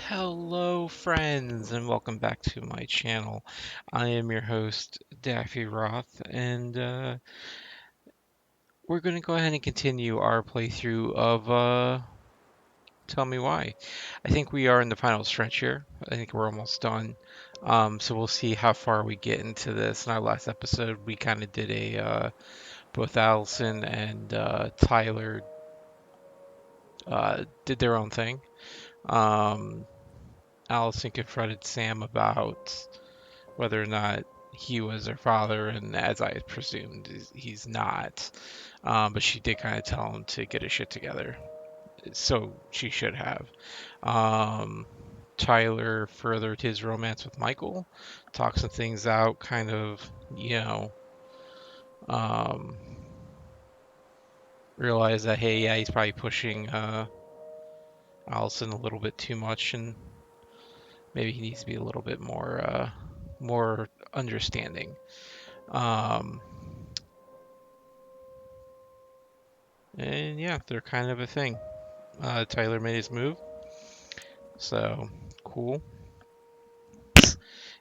Hello, friends, and welcome back to my channel. I am your host, Daffy Roth, and we're going to go ahead and continue our playthrough of Tell Me Why. I think we are in the final stretch here. I think we're almost done. So we'll see how far we get into this. In our last episode, we kind of did both Allison and Tyler did their own thing. Um, Allison confronted Sam about whether or not he was her father, and as I presumed, he's not. But she did kind of tell him to get his shit together, so she should have. Um, Tyler furthered his romance with Michael, talked some things out, kind of, you know, um, realized that, hey, yeah, he's probably pushing Allison a little bit too much, and maybe he needs to be a little bit more understanding. Um, And yeah, they're kind of a thing. Tyler made his move, so cool.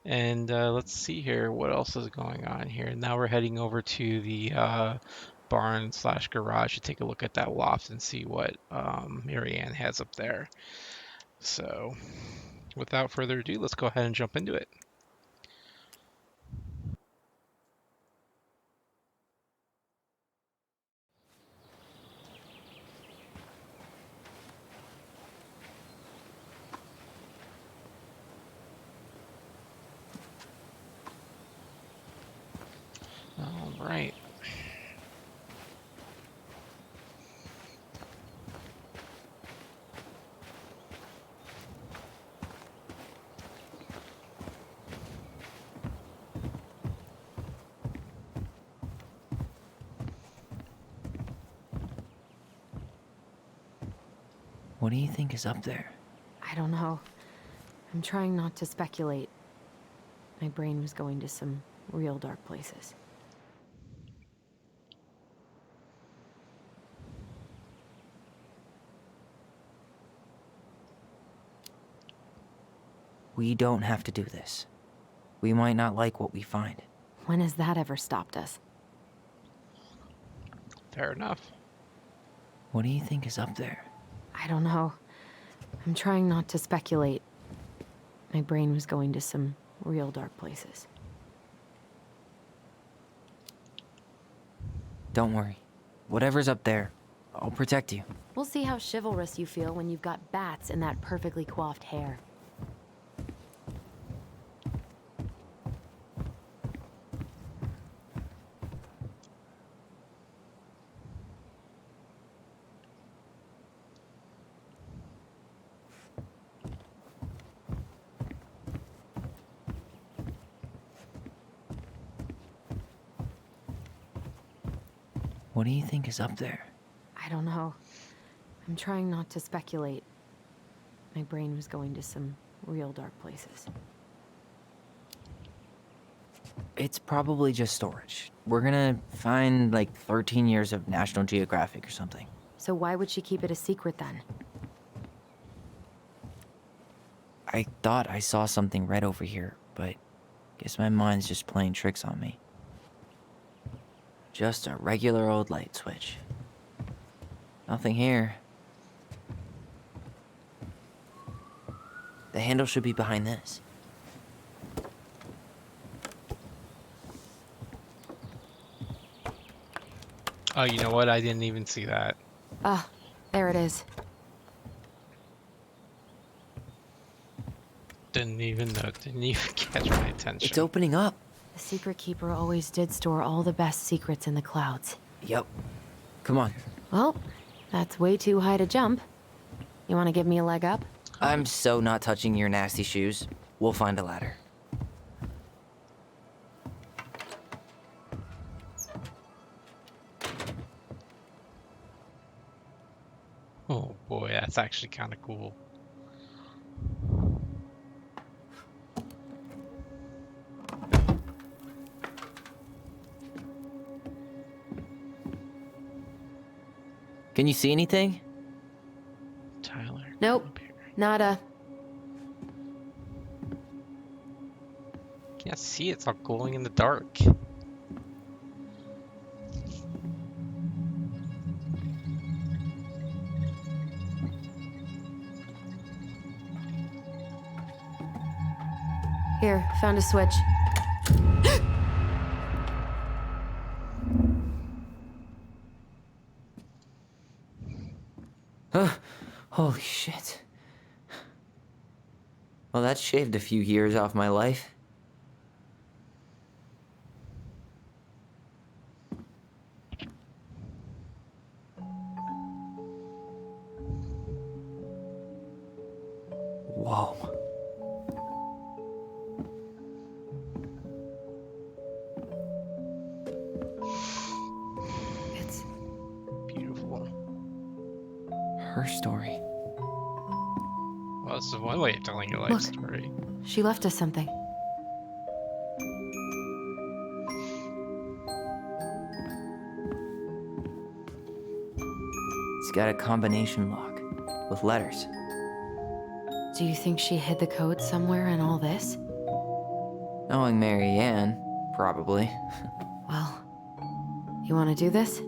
And let's see here, what else is going on here? Now we're heading over to the barn slash garage to take a look at that loft and see what Marianne has up there. So without further ado, let's go ahead and jump into it. All right. What do you think is up there? I don't know. I'm trying not to speculate. My brain was going to some real dark places. We don't have to do this. We might not like what we find. When has that ever stopped us? Fair enough. What do you think is up there? I don't know. I'm trying not to speculate. My brain was going to some real dark places. Don't worry. Whatever's up there, I'll protect you. We'll see how chivalrous you feel when you've got bats in that perfectly coiffed hair. What do you think is up there? I don't know. I'm trying not to speculate. My brain was going to some real dark places. It's probably just storage. We're gonna find like 13 years of National Geographic or something. So why would she keep it a secret then? I thought I saw something red over here, but guess my mind's just playing tricks on me. Just a regular old light switch. Nothing here. The handle should be behind this. Oh, you know what? I didn't even see that. Ah, there it is. Didn't even know. Didn't even catch my attention. It's opening up. The secret keeper always did store all the best secrets in the clouds. Yep. Come on. Well, that's way too high to jump. You want to give me a leg up? I'm so not touching your nasty shoes. We'll find a ladder. Oh boy, that's actually kind of cool. Can you see anything? Tyler. Nope. Up here. Nada. can't see. It's all glowing in the dark. Here, found a switch. Holy shit. Well, that shaved a few years off my life. Whoa. It's Beautiful. Her story. Well, this is one way of telling your life Look. story. She left us something. It's got a combination lock with letters. Do you think she hid the code somewhere in all this? Knowing Mary Ann, probably. Well, you want to do this?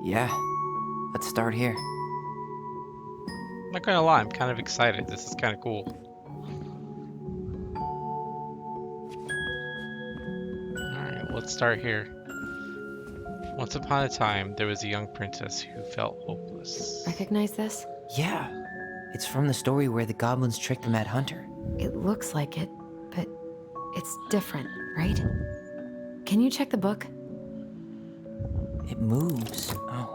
Yeah. Let's start here. I'm not gonna lie, I'm kind of excited. This is kind of cool. Alright, let's start here. Once upon a time, there was a young princess who felt hopeless. Recognize this? Yeah. It's from the story where the goblins tricked the Mad Hunter. It looks like it, but it's different, right? Can you check the book? It moves. Oh.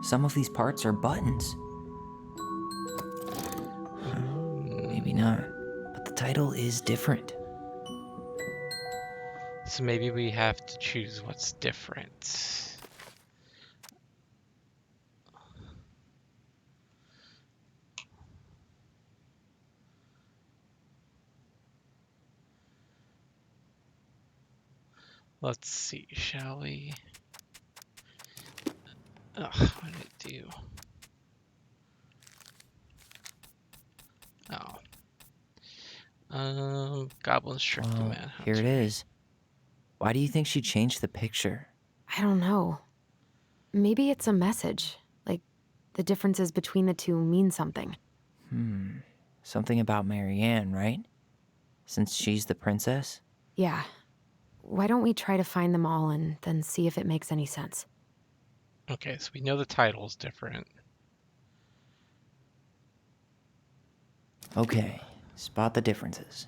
Some of these parts are buttons. Maybe not. But the title is different. So maybe we have to choose what's different. Let's see, shall we? Ugh, what did it do? Goblins tricked the Well, Mad Hunter. here it is. Why do you think she changed the picture? I don't know. Maybe it's a message. Like, the differences between the two mean something. Something about Mary Ann, right? Since she's the princess? Yeah. Why don't we try to find them all and then see if it makes any sense? Okay, so we know the title's different. Okay, spot the differences.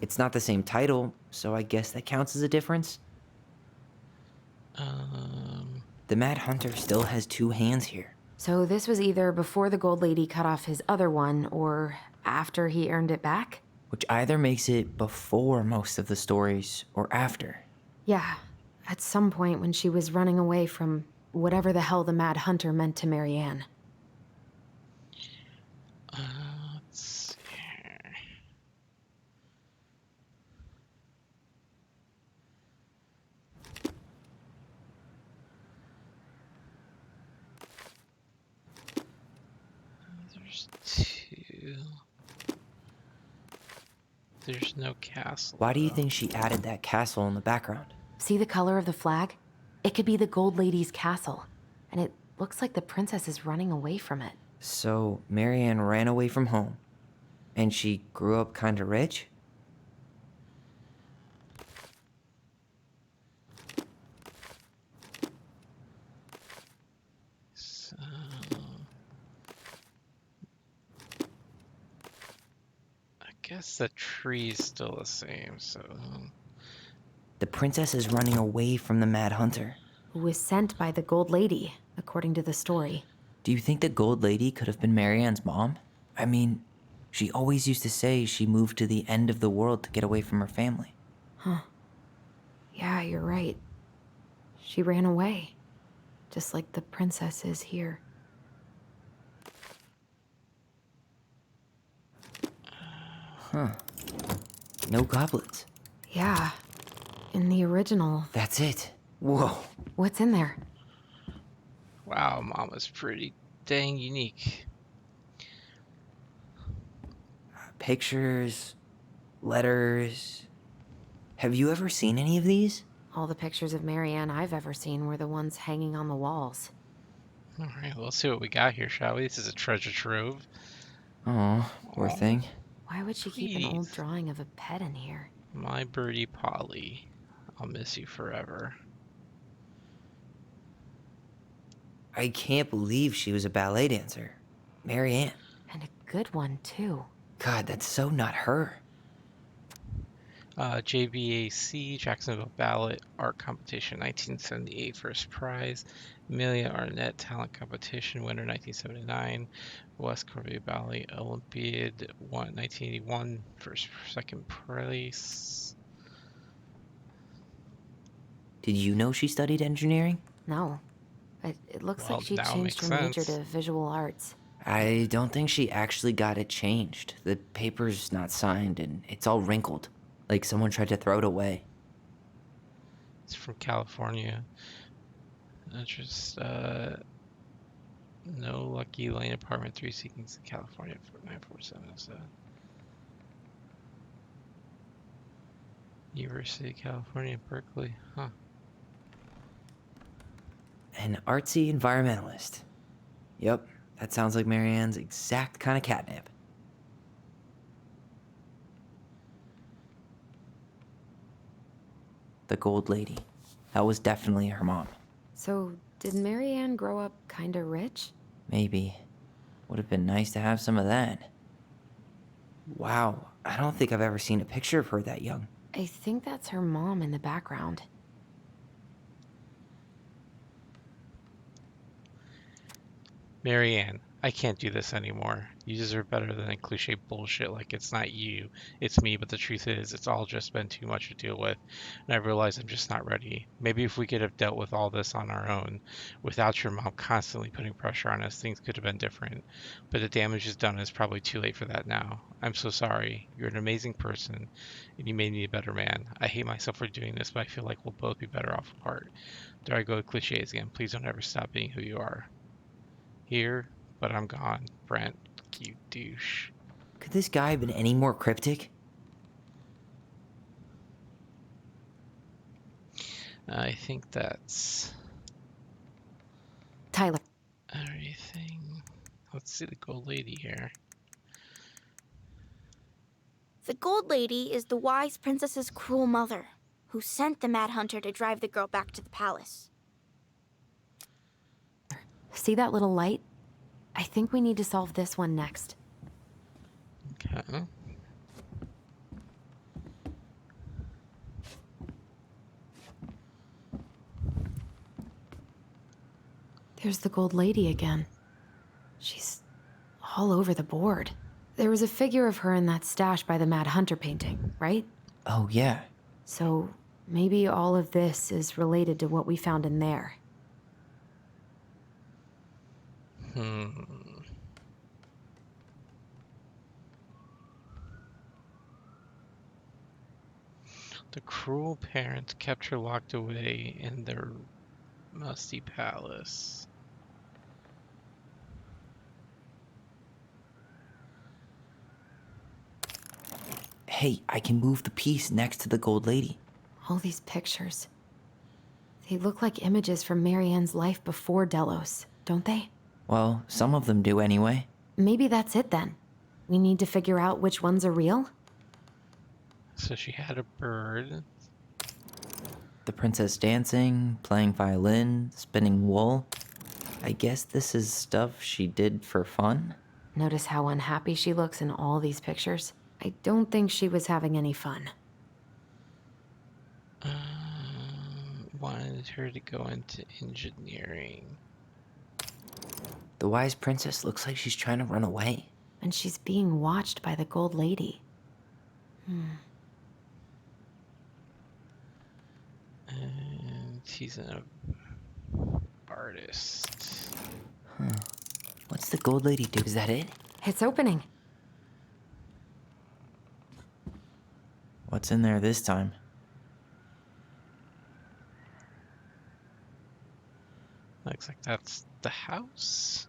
It's not the same title, so I guess that counts as a difference. The Mad Hunter still has two hands here. So this was either before the Gold Lady cut off his other one, or after he earned it back? Which either makes it before most of the stories or after. Yeah, at some point when she was running away from whatever the hell the Mad Hunter meant to Mary Ann. Let's see here. There's two. There's no castle. Why do you though. think she added that castle in the background? See the color of the flag? It could be the Gold Lady's castle, and it looks like the princess is running away from it. So, Mary Ann ran away from home, and she grew up kinda rich? So, I guess the tree's still the same, so The princess is running away from the Mad Hunter. Who was sent by the Gold Lady, according to the story. Do you think the Gold Lady could have been Mary Ann's mom? I mean, she always used to say she moved to the end of the world to get away from her family. Yeah, you're right. She ran away, just like the princess is here. No goblins. Yeah, in the original. That's it. Whoa. What's in there? wow, Mama's pretty dang unique. Pictures, letters. Have you ever seen any of these? All the pictures of Marianne I've ever seen were the ones hanging on the walls. All right, well, let's see what we got here, shall we? This is a treasure trove. Oh, poor Oh, thing. Why would she keep an old please. drawing of a pet in here? My birdie Polly. I'll miss you forever. I can't believe she was a ballet dancer. Marianne. And a good one, too. God, that's so not her. JBAC, Jacksonville Ballet Art Competition, 1978, first prize. Amelia Arnett Talent Competition, winner, 1979. West Corvée Ballet Olympiad, 1981, second place. Did you know she studied engineering? No. But it looks like Well, she now it changed makes her major sense. to visual arts. I don't think she actually got it changed. The paper's not signed and it's all wrinkled. Like someone tried to throw it away. It's from California. Just no Lucky Lane Apartment 3 Seekings, California, 94707. University of California, Berkeley. Huh. An artsy environmentalist. Yep, that sounds like Marianne's exact kind of catnip. The Gold Lady. That was definitely her mom. So, did Marianne grow up kinda rich? Maybe. Would have been nice to have some of that. Wow, I don't think I've ever seen a picture of her that young. I think that's her mom in the background. Marianne, I can't do this anymore. You deserve better than a cliche bullshit like it's not you, it's me, but the truth is, it's all just been too much to deal with, and I realize I'm just not ready. Maybe if we could have dealt with all this on our own, without your mom constantly putting pressure on us, things could have been different. But the damage is done, and it's probably too late for that now. I'm so sorry. You're an amazing person, and you made me a better man. I hate myself for doing this, but I feel like we'll both be better off apart. There I go with cliches again. Please don't ever stop being who you are. Here, but I'm gone. Brent, you douche. Could this guy have been any more cryptic? I think that's Tylor. everything. Let's see the gold lady here. The Gold Lady is the wise princess's cruel mother, who sent the Mad Hunter to drive the girl back to the palace. See that little light? I think we need to solve this one next. Okay. There's the Gold Lady again. She's all over the board. There was a figure of her in that stash by the Mad Hunter painting, right? Oh, yeah. So maybe all of this is related to what we found in there. The cruel parents kept her locked away in their musty palace. Hey, I can move the piece next to the Gold Lady. All these pictures. They look like images from Marianne's life before Delos, don't they? Well, some of them do anyway. Maybe that's it then. We need to figure out which ones are real? So she had a bird. The princess dancing, playing violin, spinning wool. I guess this is stuff she did for fun? Notice how unhappy she looks in all these pictures? I don't think she was having any fun. Wanted her to go into engineering. The wise princess looks like she's trying to run away. And she's being watched by the Gold Lady. And she's an artist. What's the Gold Lady do? Is that it? It's opening. What's in there this time? Looks like that's the house.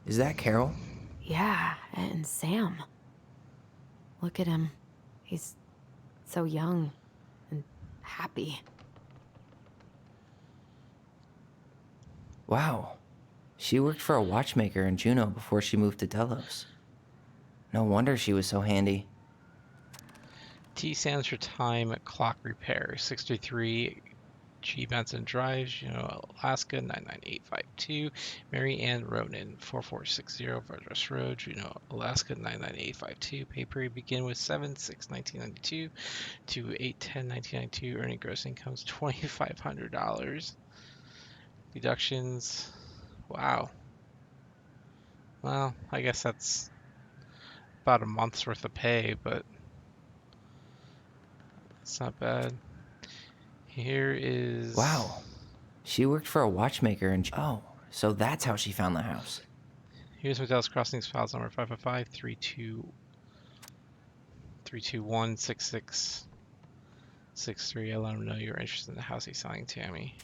Is that Carol? Yeah, and Sam. Look at him. He's so young and happy. Wow. She worked for a watchmaker in Juneau before she moved to Delos. No wonder she was so handy. T stands for time clock repair. 633 G. Benson Drive, Juneau, Alaska 99852. Mary Ann Ronan, 4460 Verdus Road, Juneau, Alaska 99852. Pay period begin with 7/6/1992 to 8/10/1992. Earning gross incomes $2,500. Deductions. Wow. Well, I guess that's about a month's worth of pay, but it's not bad. Here is. Wow. She worked for a watchmaker in... Oh, so that's how she found the house. Here's Modell's Crossings files number 555 321 6663. I let him know you're interested in the house he's selling, Tammy.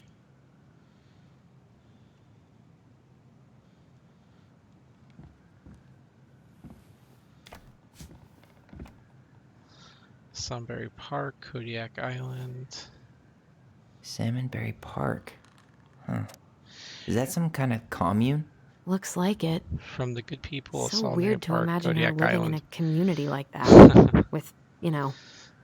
Sunbury Park, Kodiak Island. Salmonberry Park. Huh. Is that some kind of commune? Looks like it. From the good people of So Sunbury weird to Park, imagine her Kodiak living Island. in a community like that. With,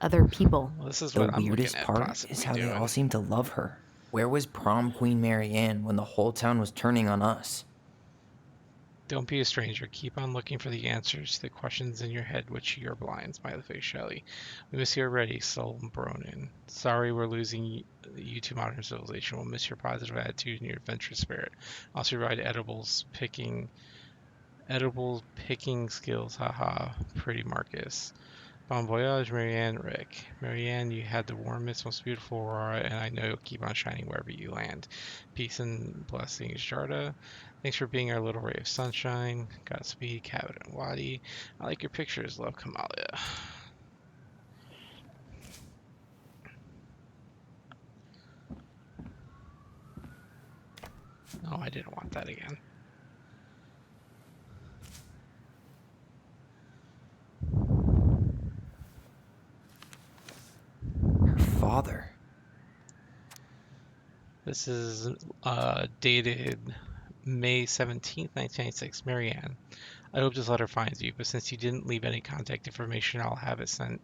other people. Well, this is The what I'm looking weirdest at part possibly is how they doing. all seem to love her. Where was prom queen Mary Ann when the whole town was turning on us? Don't be a stranger. Keep on looking for the answers to the questions in your head which you're blind. Smiley face Shelley. We miss you already, Sol Bronin. Sorry we're losing you to modern civilization. We'll miss your positive attitude and your adventurous spirit. Also ride edibles picking skills. Haha. Pretty Marcus. Bon voyage, Marianne, Rick. Marianne, you had the warmest, most beautiful aurora, and I know you'll keep on shining wherever you land. Peace and blessings, Jarda. Thanks for being our little ray of sunshine. Godspeed, Cabot and Wadi. I like your pictures. Love, Kamalia. No, I didn't want that again. Her father. This is dated May 17th, 1996. Marianne. I hope this letter finds you, but since you didn't leave any contact information, I'll have it sent.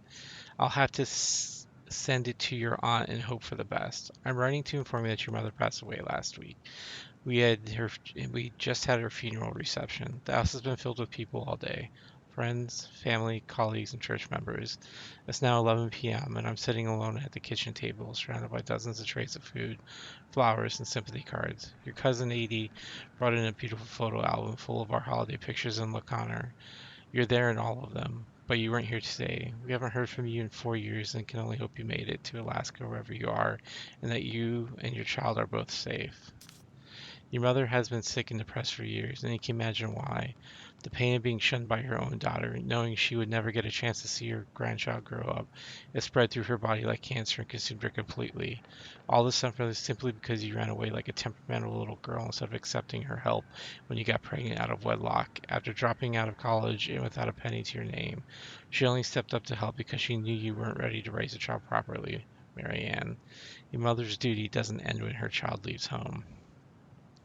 I'll have to send it to your aunt and hope for the best. I'm writing to inform you that your mother passed away last week. We just had her funeral reception. The house has been filled with people all day. Friends, family, colleagues, and church members. It's now 11 p.m., and I'm sitting alone at the kitchen table, surrounded by dozens of trays of food, flowers, and sympathy cards. Your cousin Edie brought in a beautiful photo album full of our holiday pictures and look on her. You're there in all of them, but you weren't here today. We haven't heard from you in 4 years and can only hope you made it to Alaska wherever you are, and that you and your child are both safe. Your mother has been sick and depressed for years, and you can imagine why. The pain of being shunned by her own daughter, knowing she would never get a chance to see her grandchild grow up, it spread through her body like cancer and consumed her completely. All this simply because you ran away like a temperamental little girl instead of accepting her help when you got pregnant out of wedlock. After dropping out of college and without a penny to your name, she only stepped up to help because she knew you weren't ready to raise a child properly, Marianne. Your mother's duty doesn't end when her child leaves home.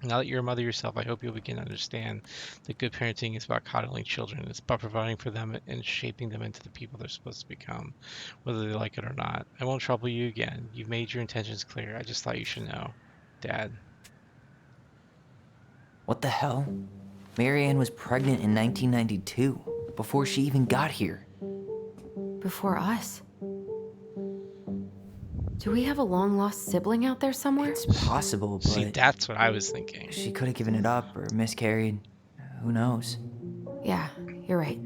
Now that you're a mother yourself, I hope you'll begin to understand that good parenting is about coddling children. It's about providing for them and shaping them into the people they're supposed to become, whether they like it or not. I won't trouble you again. You've made your intentions clear. I just thought you should know. Dad. What the hell? Mary Ann was pregnant in 1992, before she even got here. Before us. Do we have a long-lost sibling out there somewhere? It's possible, See, but that's what I was thinking. she could have given it up or miscarried. Who knows? Yeah, you're right.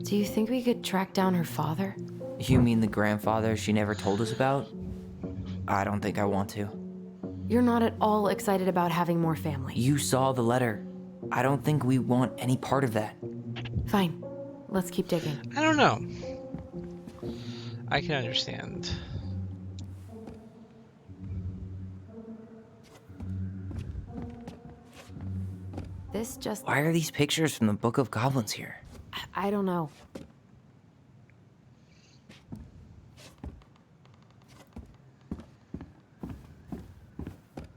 Do you think we could track down her father? You mean the grandfather she never told us about? I don't think I want to. You're not at all excited about having more family. You saw the letter. I don't think we want any part of that. Fine. Let's keep digging. I don't know. I can understand. This just... Why are these pictures from the Book of Goblins here? I don't know.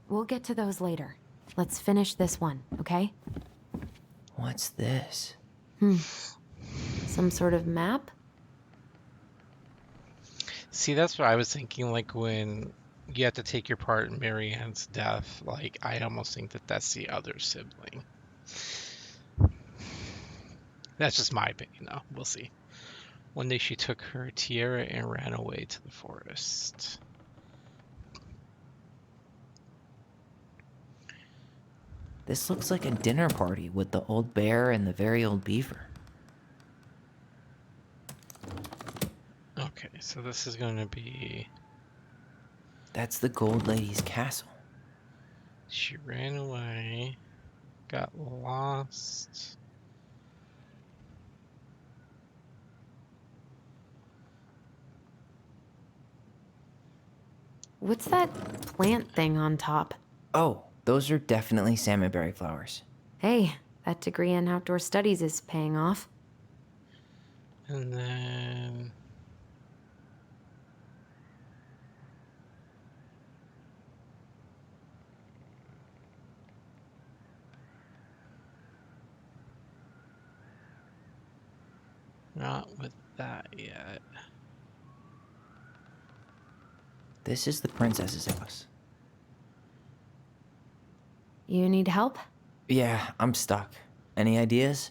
We'll get to those later. Let's finish this one, okay? What's this? Some sort of map? See, that's what I was thinking, like when you have to take your part in Marianne's death, like I almost think that that's the other sibling. That's just my opinion, though. We'll see. One day she took her tiara and ran away to the forest. This looks like a dinner party with the old bear and the very old beaver. Okay, so this is going to be... That's the Gold Lady's castle. She ran away, got lost. What's that plant thing on top? Oh, those are definitely salmonberry flowers. Hey, that degree in outdoor studies is paying off. And then... Not with that yet. This is the princess's house. You need help? Yeah, I'm stuck. Any ideas?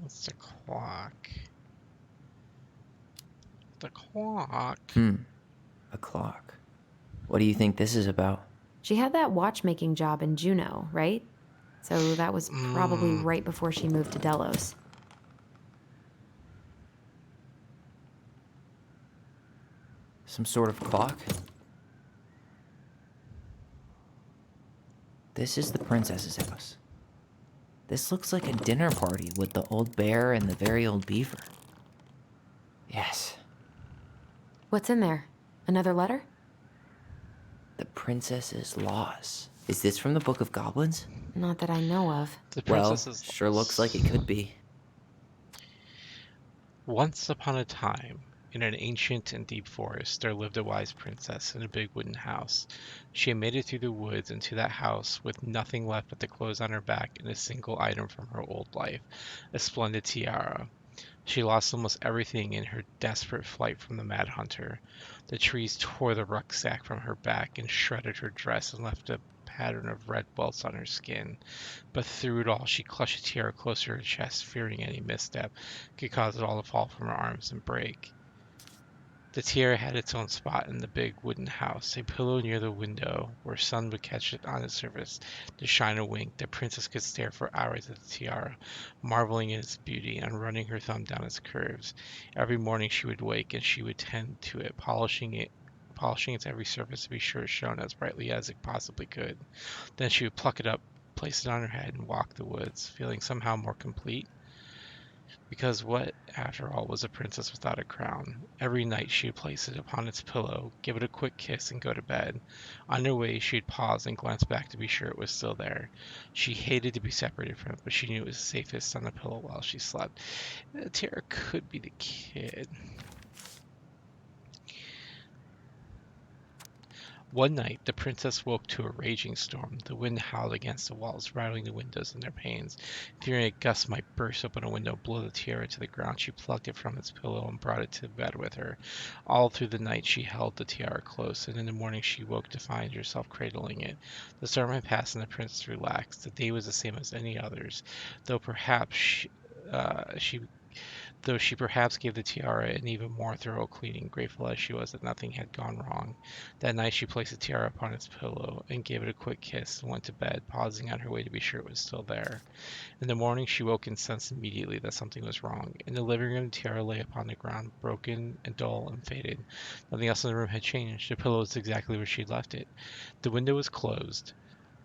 What's the clock? The clock? A clock. What do you think this is about? She had that watchmaking job in Juneau, right? So that was probably right before she moved to Delos. Some sort of clock? This is the princess's house. This looks like a dinner party with the old bear and the very old beaver. Yes, What's in there? Another letter? the princess's laws. Is this from the Book of Goblins? Not that I know of. The Well, princess is sure looks like lost. it could be. Once upon a time, in an ancient and deep forest, there lived a wise princess in a big wooden house. She had made it through the woods into that house with nothing left but the clothes on her back and a single item from her old life, a splendid tiara. She lost almost everything in her desperate flight from the Mad Hunter. The trees tore the rucksack from her back and shredded her dress and left a pattern of red welts on her skin. But through it all, she clutched the tiara closer to her chest, fearing any misstep could cause it all to fall from her arms and break. The tiara had its own spot in the big wooden house, a pillow near the window where sun would catch it on its surface to shine a wink. The princess could stare for hours at the tiara, marveling at its beauty and running her thumb down its curves. Every morning she would wake and she would tend to it, polishing its every surface to be sure it shone as brightly as it possibly could. Then she would pluck it up, place it on her head, and walk the woods, feeling somehow more complete. Because what, after all, was a princess without a crown? Every night she would place it upon its pillow, give it a quick kiss, and go to bed. On her way, she'd pause and glance back to be sure it was still there. She hated to be separated from it, but she knew it was safest on the pillow while she slept. Tara could be the kid. One night the princess woke to a raging storm. The wind howled against the walls, rattling the windows in their panes. Fearing a gust might burst open a window, blow the tiara to the ground, she plucked it from its pillow and brought it to bed with her. All through the night she held the tiara close, and in the morning she woke to find herself cradling it. The storm had passed and the princess relaxed. The day was the same as any others, though perhaps she though she perhaps gave the tiara an even more thorough cleaning, grateful as she was that nothing had gone wrong. That night she placed the tiara upon its pillow and gave it a quick kiss and went to bed, pausing on her way to be sure it was still there. In the morning she woke and sensed immediately that something was wrong. In the living room the tiara lay upon the ground, broken and dull and faded. Nothing else in the room had changed. The pillow was exactly where she had left it. The window was closed.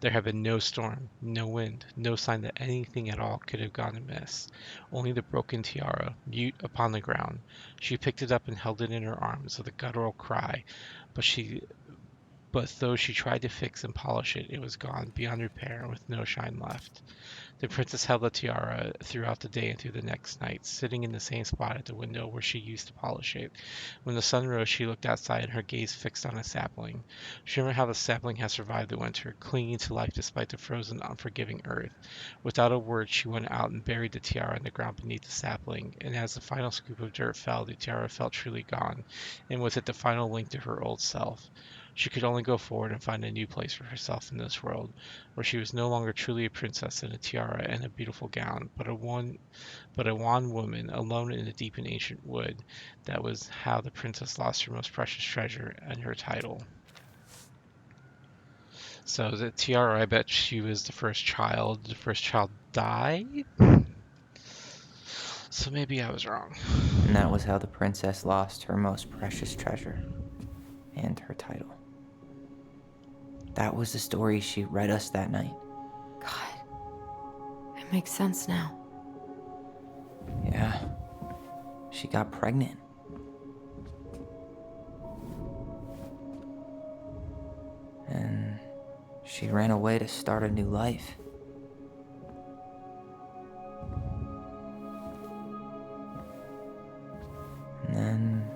There had been no storm, no wind, no sign that anything at all could have gone amiss. Only the broken tiara, mute upon the ground. She picked it up and held it in her arms with a guttural cry, but she but though she tried to fix and polish it, it was gone beyond repair with no shine left. The princess held the tiara throughout the day and through the next night, sitting in the same spot at the window where she used to polish it. When the sun rose, she looked outside, her gaze fixed on a sapling. She remembered how the sapling had survived the winter, clinging to life despite the frozen, unforgiving earth. Without a word, she went out and buried the tiara in the ground beneath the sapling, and as the final scoop of dirt fell, the tiara felt truly gone, and with it the final link to her old self. She could only go forward and find a new place for herself in this world, where she was no longer truly a princess in a tiara and a beautiful gown, but a wan woman alone in a deep and ancient wood. That was how the princess lost her most precious treasure and her title. So the tiara, I bet she was the first child. The first child died? So maybe I was wrong. And that was how the princess lost her most precious treasure and her title. That was the story she read us that night. God, it makes sense now. Yeah, she got pregnant. And she ran away to start a new life. And then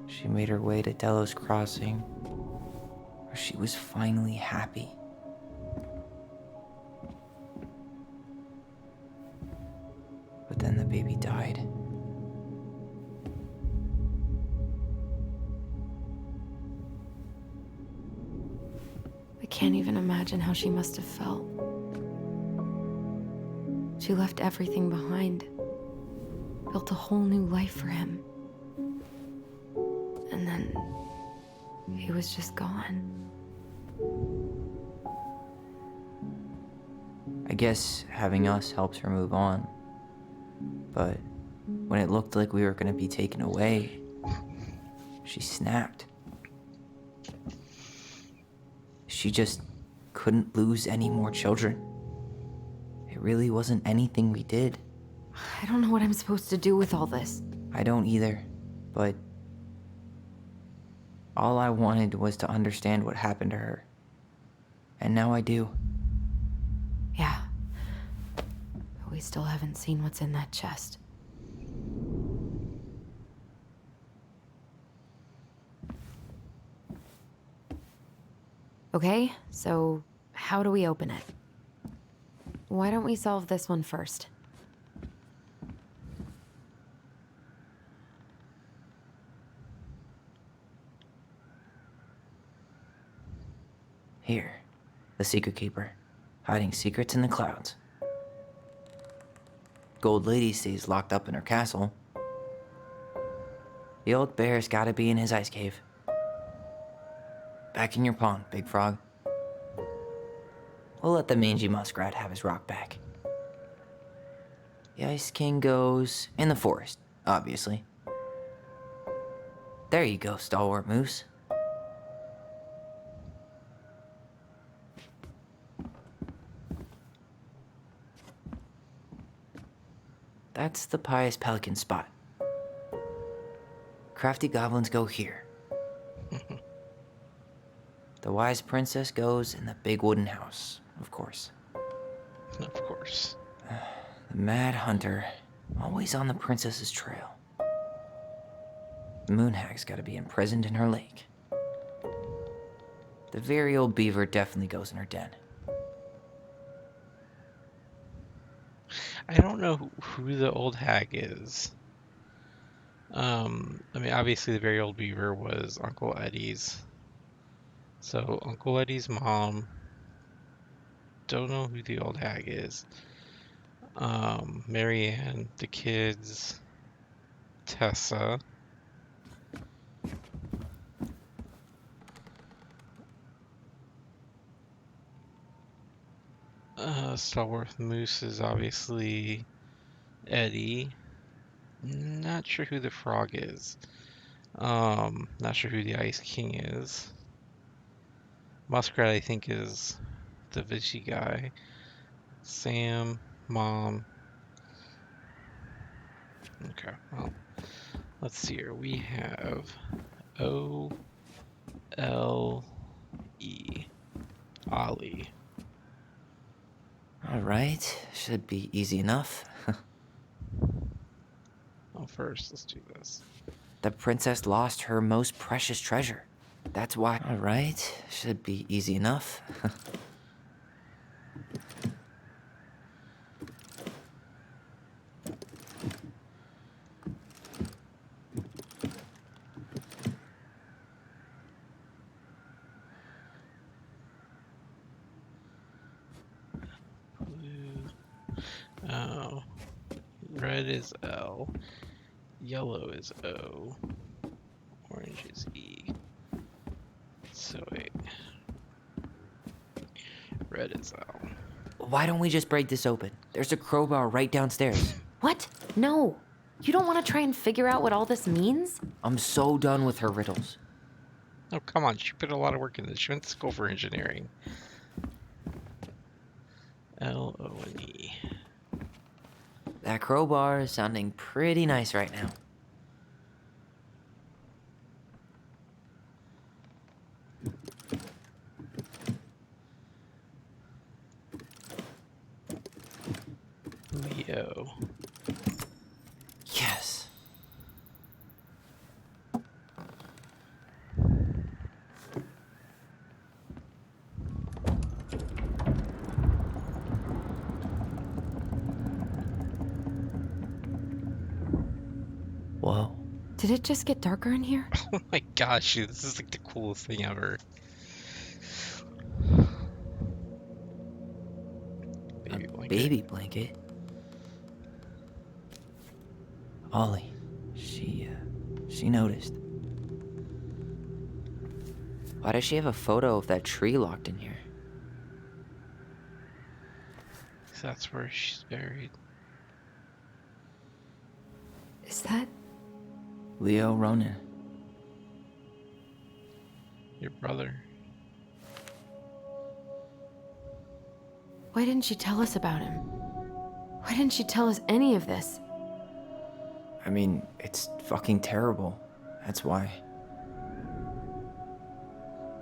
she made her way to Delos Crossing, where she was finally happy. But then the baby died. I can't even imagine how she must have felt. She left everything behind, built a whole new life for him. And then he was just gone. I guess having us helps her move on. But when it looked like we were going to be taken away, she snapped. She just couldn't lose any more children. It really wasn't anything we did. I don't know what I'm supposed to do with all this. I don't either, but all I wanted was to understand what happened to her. And now I do. Yeah. But we still haven't seen what's in that chest. Okay, so how do we open it? Why don't we solve this one first? Here, the Secret Keeper, hiding secrets in the clouds. Gold Lady stays locked up in her castle. The old bear's gotta be in his ice cave. Back in your pond, Big Frog. We'll let the mangy muskrat have his rock back. The Ice King goes in the forest, obviously. There you go, stalwart moose. That's the pious pelican spot. Crafty goblins go here. The wise princess goes in the big wooden house, of course. Of course. The mad hunter, always on the princess's trail. The moon hag's gotta be imprisoned in her lake. The very old beaver definitely goes in her den. I don't know who the old hag is. I mean, obviously the very old beaver was Uncle Eddie's. So Uncle Eddie's mom. Don't know who the old hag is. Marianne, the kids, Tessa. Starworth Moose is obviously Eddie. Not sure who the frog is. Not sure who the Ice King is. Muskrat, I think, is the Vichy guy. Sam, Mom. Okay, well, let's see here. We have O, L, E. Ollie. Alright, should be easy enough. Well, first, let's do this. The princess lost her most precious treasure. That's why. Alright, should be easy enough. Blue. Oh. Red is L. Yellow is O. Orange is E. So wait. Red is L. Why don't we just break this open? There's a crowbar right downstairs. What? No. You don't want to try and figure out what all this means? I'm so done with her riddles. Oh, come on. She put a lot of work into this. She went to school for engineering. L, O, and E. That crowbar is sounding pretty nice right now. Leo. Yes. Whoa. Did it just get darker in here? Oh my gosh, dude, this is like the coolest thing ever. Baby blanket. Baby blanket? Ollie, she noticed. Why does she have a photo of that tree locked in here? That's where she's buried. Is that... Leo Ronan. Your brother. Why didn't she tell us about him? Why didn't she tell us any of this? I mean, it's fucking terrible. That's why.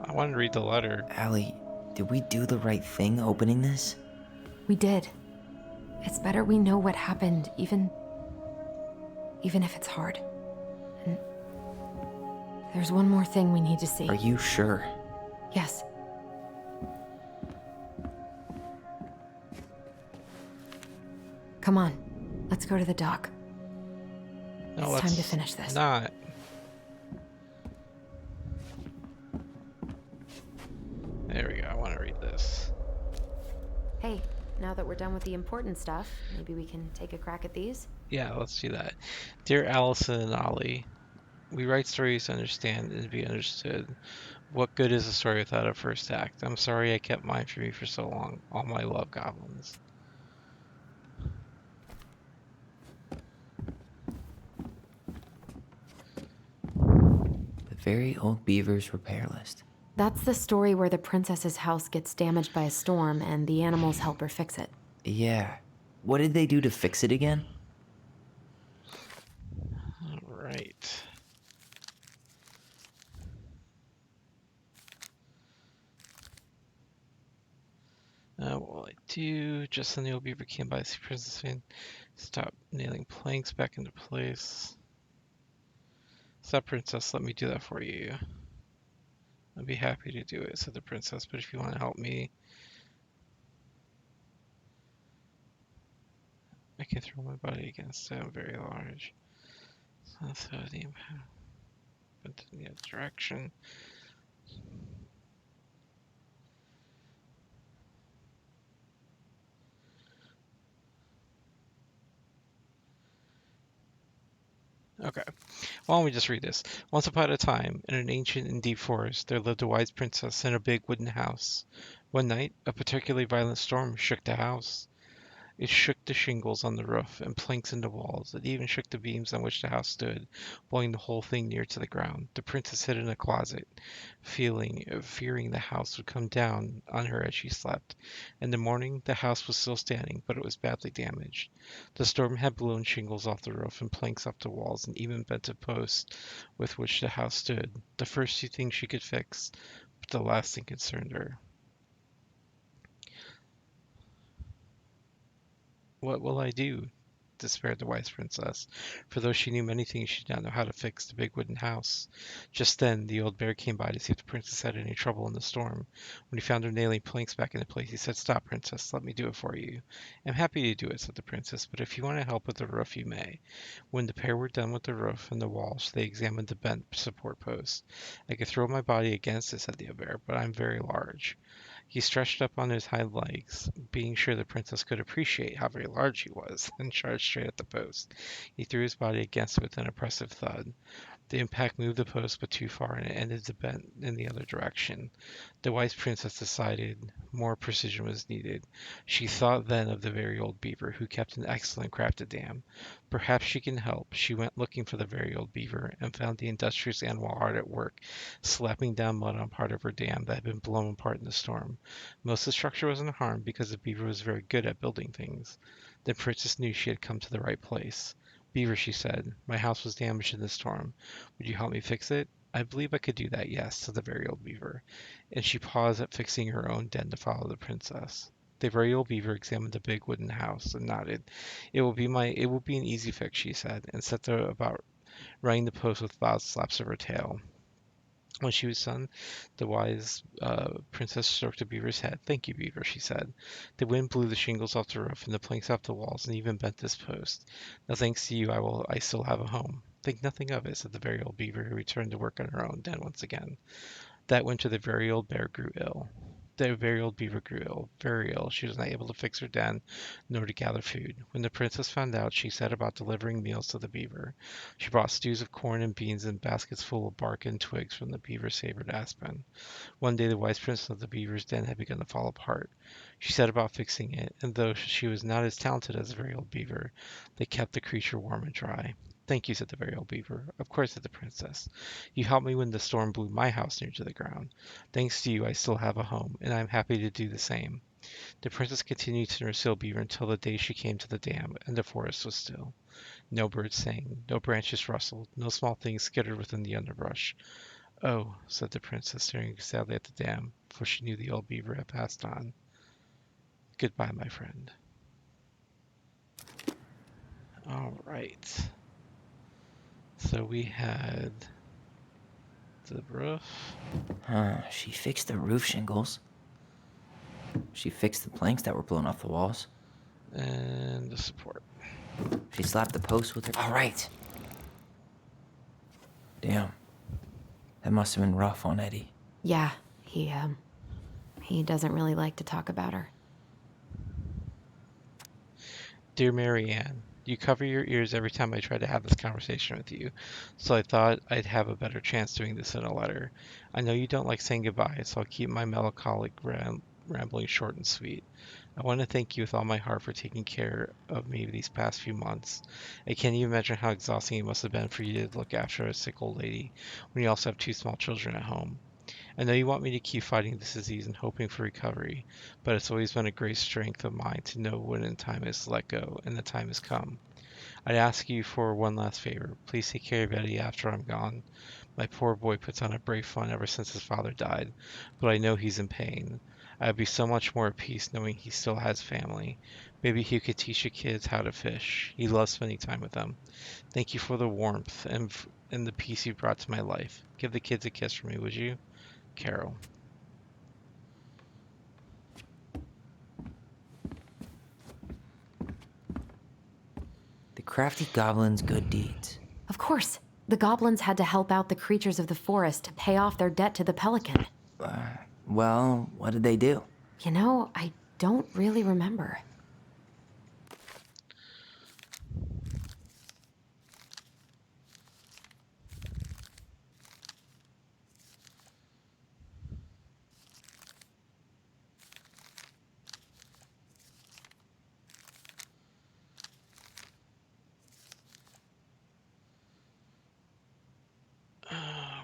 I wanted to read the letter. Allie, did we do the right thing opening this? We did. It's better we know what happened, even if it's hard. And there's one more thing we need to see. Are you sure? Yes. Come on, let's go to the dock. No, It's time to let's finish this. Not. There we go. I want to read this. Hey, now that we're done with the important stuff, maybe we can take a crack at these? Yeah, let's do that. Dear Allison and Ollie, we write stories to understand and to be understood. What good is a story without a first act? I'm sorry I kept mine from you for so long. All my love, goblins. The very old beaver's repair list. That's the story where the princess's house gets damaged by a storm and the animals help her fix it. Yeah. What did they do to fix it again? All right. What will I do? Just then the old beaver came by to see Princess Finn. Stop nailing planks back into place. Stop, princess. Let me do that for you. I'd be happy to do it, said the princess, but if you want to help me, I can throw my body against it. I'm very large. So the impact went in the other direction. Okay, why don't we just read this? Once upon a time, in an ancient and deep forest, there lived a wise princess in a big wooden house. One night, a particularly violent storm shook the house. It shook the shingles on the roof and planks in the walls. It even shook the beams on which the house stood, blowing the whole thing near to the ground. The princess hid in a closet, fearing the house would come down on her as she slept. In the morning, the house was still standing, but it was badly damaged. The storm had blown shingles off the roof and planks off the walls, and even bent a post with which the house stood. The first two things she could fix, but the last thing concerned her. What will I do? Despaired the wise princess, for though she knew many things, she did not know how to fix the big wooden house. Just then, the old bear came by to see if the princess had any trouble in the storm. When he found her nailing planks back into place, he said, "Stop, princess, let me do it for you." "I'm happy to do it," said the princess, "but if you want to help with the roof, you may." When the pair were done with the roof and the walls, they examined the bent support post. "I could throw my body against it," said the bear, "but I'm very large." He stretched up on his hind legs, being sure the princess could appreciate how very large he was, and charged straight at the post. He threw his body against it with an oppressive thud. The impact moved the post but too far, and it ended the bent in the other direction. The wise princess decided more precision was needed. She thought then of the very old beaver, who kept an excellent crafted dam. Perhaps she can help. She went looking for the very old beaver, and found the industrious animal hard at work, slapping down mud on part of her dam that had been blown apart in the storm. Most of the structure wasn't harmed because the beaver was very good at building things. The princess knew she had come to the right place. "Beaver," she said, "my house was damaged in the storm. Would you help me fix it?" "I believe I could do that, yes," said the very old beaver, and she paused at fixing her own den to follow the princess. The very old beaver examined the big wooden house and nodded. It will be an easy fix," she said, and set about running the post with loud slaps of her tail. When she was done, the wise princess stroked the beaver's head. "Thank you, beaver," she said. "The wind blew the shingles off the roof and the planks off the walls and even bent this post. Now, thanks to you, I still have a home." "Think nothing of it," said the very old beaver, who returned to work on her own den once again. That winter the very old bear grew ill. The very old beaver grew ill, very ill. She was not able to fix her den, nor to gather food. When the princess found out, she set about delivering meals to the beaver. She brought stews of corn and beans and baskets full of bark and twigs from the beaver's favored aspen. One day the wise princess of the beaver's den had begun to fall apart. She set about fixing it, and though she was not as talented as the very old beaver, they kept the creature warm and dry. "Thank you," said the very old beaver. "Of course," said the princess. "You helped me when the storm blew my house near to the ground. Thanks to you, I still have a home, and I am happy to do the same." The princess continued to nurse the old beaver until the day she came to the dam, and the forest was still. No birds sang, no branches rustled, no small things skittered within the underbrush. "Oh," said the princess, staring sadly at the dam, for she knew the old beaver had passed on. "Goodbye, my friend." All right. So we had the roof. She fixed the roof shingles. She fixed the planks that were blown off the walls. And the support. She slapped the post with her. All right. Damn. That must have been rough on Eddie. Yeah, he doesn't really like to talk about her. Dear Mary Ann, you cover your ears every time I try to have this conversation with you, so I thought I'd have a better chance doing this in a letter. I know you don't like saying goodbye, so I'll keep my melancholic rambling short and sweet. I want to thank you with all my heart for taking care of me these past few months. I can't even imagine how exhausting it must have been for you to look after a sick old lady when you also have two small children at home. I know you want me to keep fighting this disease and hoping for recovery, but it's always been a great strength of mine to know when the time is to let go and the time has come. I'd ask you for one last favor. Please take care of Eddie after I'm gone. My poor boy puts on a brave front ever since his father died, but I know he's in pain. I'd be so much more at peace knowing he still has family. Maybe he could teach the kids how to fish. He loves spending time with them. Thank you for the warmth and the peace you brought to my life. Give the kids a kiss for me, would you? Carol. The crafty goblin's good deeds. Of course, the goblins had to help out the creatures of the forest to pay off their debt to the pelican. Well, what did they do? You know, I don't really remember.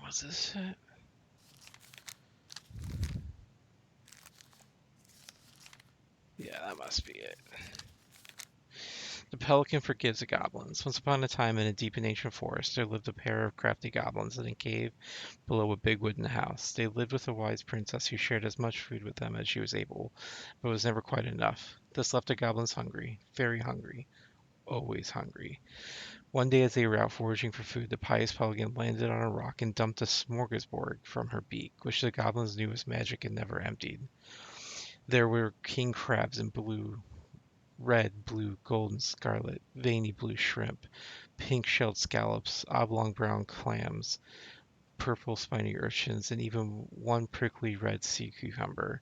Was this it? Yeah, that must be it. The Pelican forgives the goblins. Once upon a time, in a deep and ancient forest, there lived a pair of crafty goblins in a cave below a big wooden house. They lived with a wise princess who shared as much food with them as she was able, but it was never quite enough. This left the goblins hungry, very hungry, always hungry. One day, as they were out foraging for food, the pious pelican landed on a rock and dumped a smorgasbord from her beak, which the goblins knew was magic and never emptied. There were king crabs in blue, red, blue, gold, and scarlet, veiny blue shrimp, pink-shelled scallops, oblong brown clams, purple spiny urchins, and even one prickly red sea cucumber.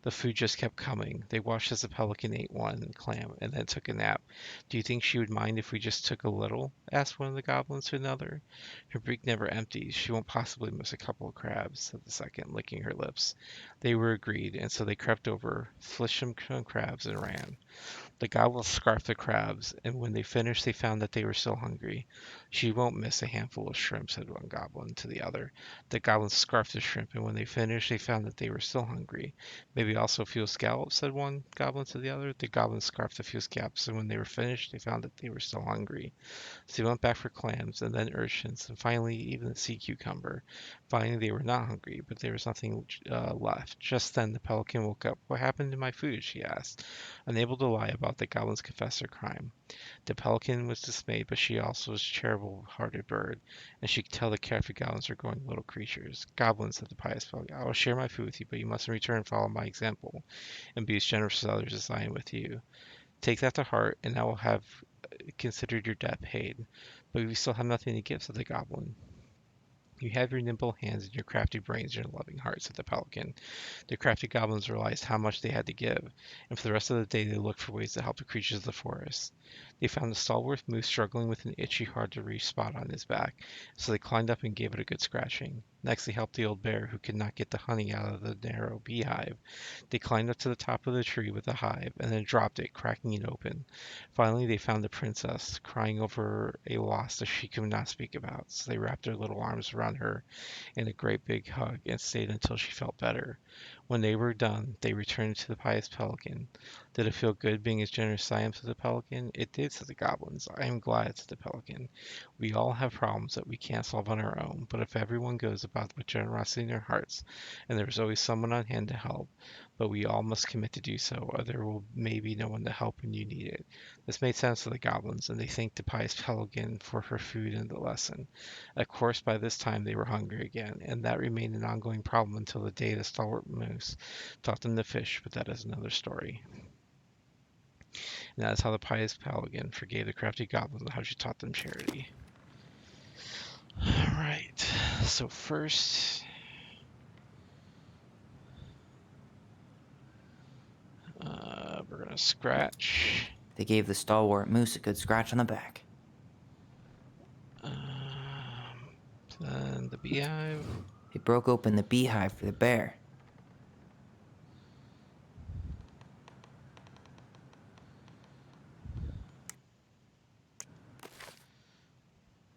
The food just kept coming. They watched as the pelican ate one clam and then took a nap. "Do you think she would mind if we just took a little?" asked one of the goblins to another. "Her beak never empties. She won't possibly miss a couple of crabs," said the second, licking her lips. They were agreed, and so they crept over, fished some crabs, and ran. The goblins scarfed the crabs, and when they finished they found that they were still hungry. "She won't miss a handful of shrimp," said one goblin to the other. The goblins scarfed the shrimp, and when they finished they found that they were still hungry. "Maybe also a few scallops," said one goblin to the other. The goblins scarfed a few scallops, and when they were finished they found that they were still hungry. So they went back for clams, and then urchins, and finally even the sea cucumber. Finally they were not hungry, but there was nothing left. Just then the pelican woke up. "What happened to my food?" she asked. Unable to lie about the goblins confessed their crime. The pelican was dismayed, but she also was a charitable-hearted bird, and she could tell the carefree goblins were growing little creatures. "Goblins," said the pious pelican, "I will share my food with you, but you must in return follow my example, and be as generous to others as I am with you. Take that to heart, and I will have considered your debt paid." "But we still have nothing to give," said the goblin. "You have your nimble hands and your crafty brains and your loving heart," said the pelican. The crafty goblins realized how much they had to give, and for the rest of the day they looked for ways to help the creatures of the forest. They found the stalwart moose struggling with an itchy, hard-to-reach spot on his back, so they climbed up and gave it a good scratching. Next they helped the old bear who could not get the honey out of the narrow beehive. They climbed up to the top of the tree with the hive, and then dropped it, cracking it open. Finally they found the princess, crying over a loss that she could not speak about, so they wrapped their little arms around her in a great big hug and stayed until she felt better. When they were done, they returned to the pious pelican. "Did it feel good being as generous as I am?" said the pelican. "It did," said the goblins. "I am glad," said the pelican. "We all have problems that we can't solve on our own, but if everyone goes about with generosity in their hearts, and there is always someone on hand to help, but we all must commit to do so, or there will maybe no one to help when you need it." This made sense to the goblins, and they thanked the pious pelican for her food and the lesson. Of course, by this time they were hungry again, and that remained an ongoing problem until the day the stalwart moose taught them to fish, but that is another story. And that is how the pious pelican forgave the crafty goblins and how she taught them charity. Alright, so first, we're going to scratch. They gave the stalwart moose a good scratch on the back. Then the beehive. They broke open the beehive for the bear.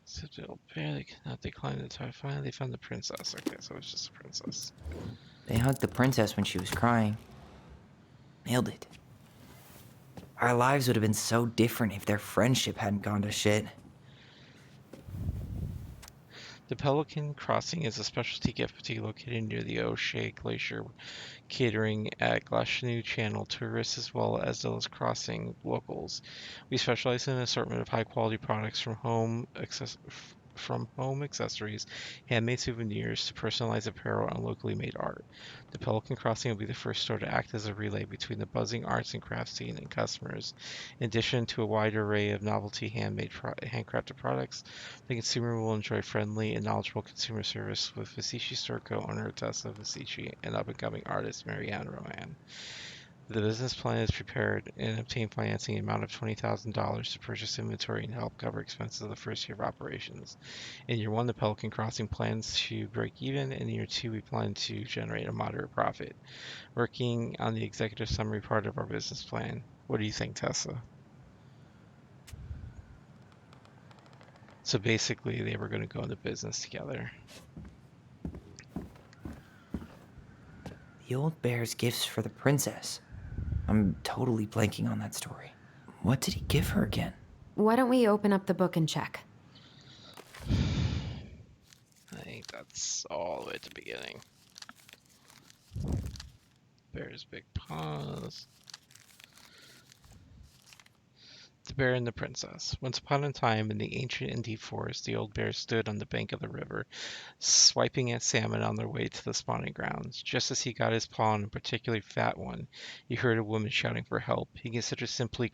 So the old bear, they could not decline the tower. Finally, they found the princess. Okay, so it's just a princess. They hugged the princess when she was crying. Nailed it. Our lives would have been so different if their friendship hadn't gone to shit. The Pelican Crossing is a specialty gift boutique located near the O'Shea Glacier, catering at Glashanu Channel tourists as well as those crossing locals. We specialize in an assortment of high-quality products from home accessories, handmade souvenirs to personalized apparel and locally made art. The Pelican Crossing will be the first store to act as a relay between the buzzing arts and crafts scene and customers. In addition to a wide array of novelty handcrafted products, the consumer will enjoy friendly and knowledgeable consumer service with Vasici store co-owner Tessa Vasici and up-and-coming artist Marianne Rohan. The business plan is prepared and obtain financing amount of $20,000 to purchase inventory and help cover expenses of the first year of operations. In year one, the Pelican Crossing plans to break even. In year two, we plan to generate a moderate profit. Working on the executive summary part of our business plan. What do you think, Tessa? So basically, they were going to go into business together. The old bear's gifts for the princess. I'm totally blanking on that story. What did he give her again? Why don't we open up the book and check? I think that's all the way at the beginning. Bear's big paws. The Bear and the Princess. Once upon a time, in the ancient and deep forest, the old bear stood on the bank of the river, swiping at salmon on their way to the spawning grounds. Just as he got his paw on a particularly fat one, he heard a woman shouting for help. He considered simply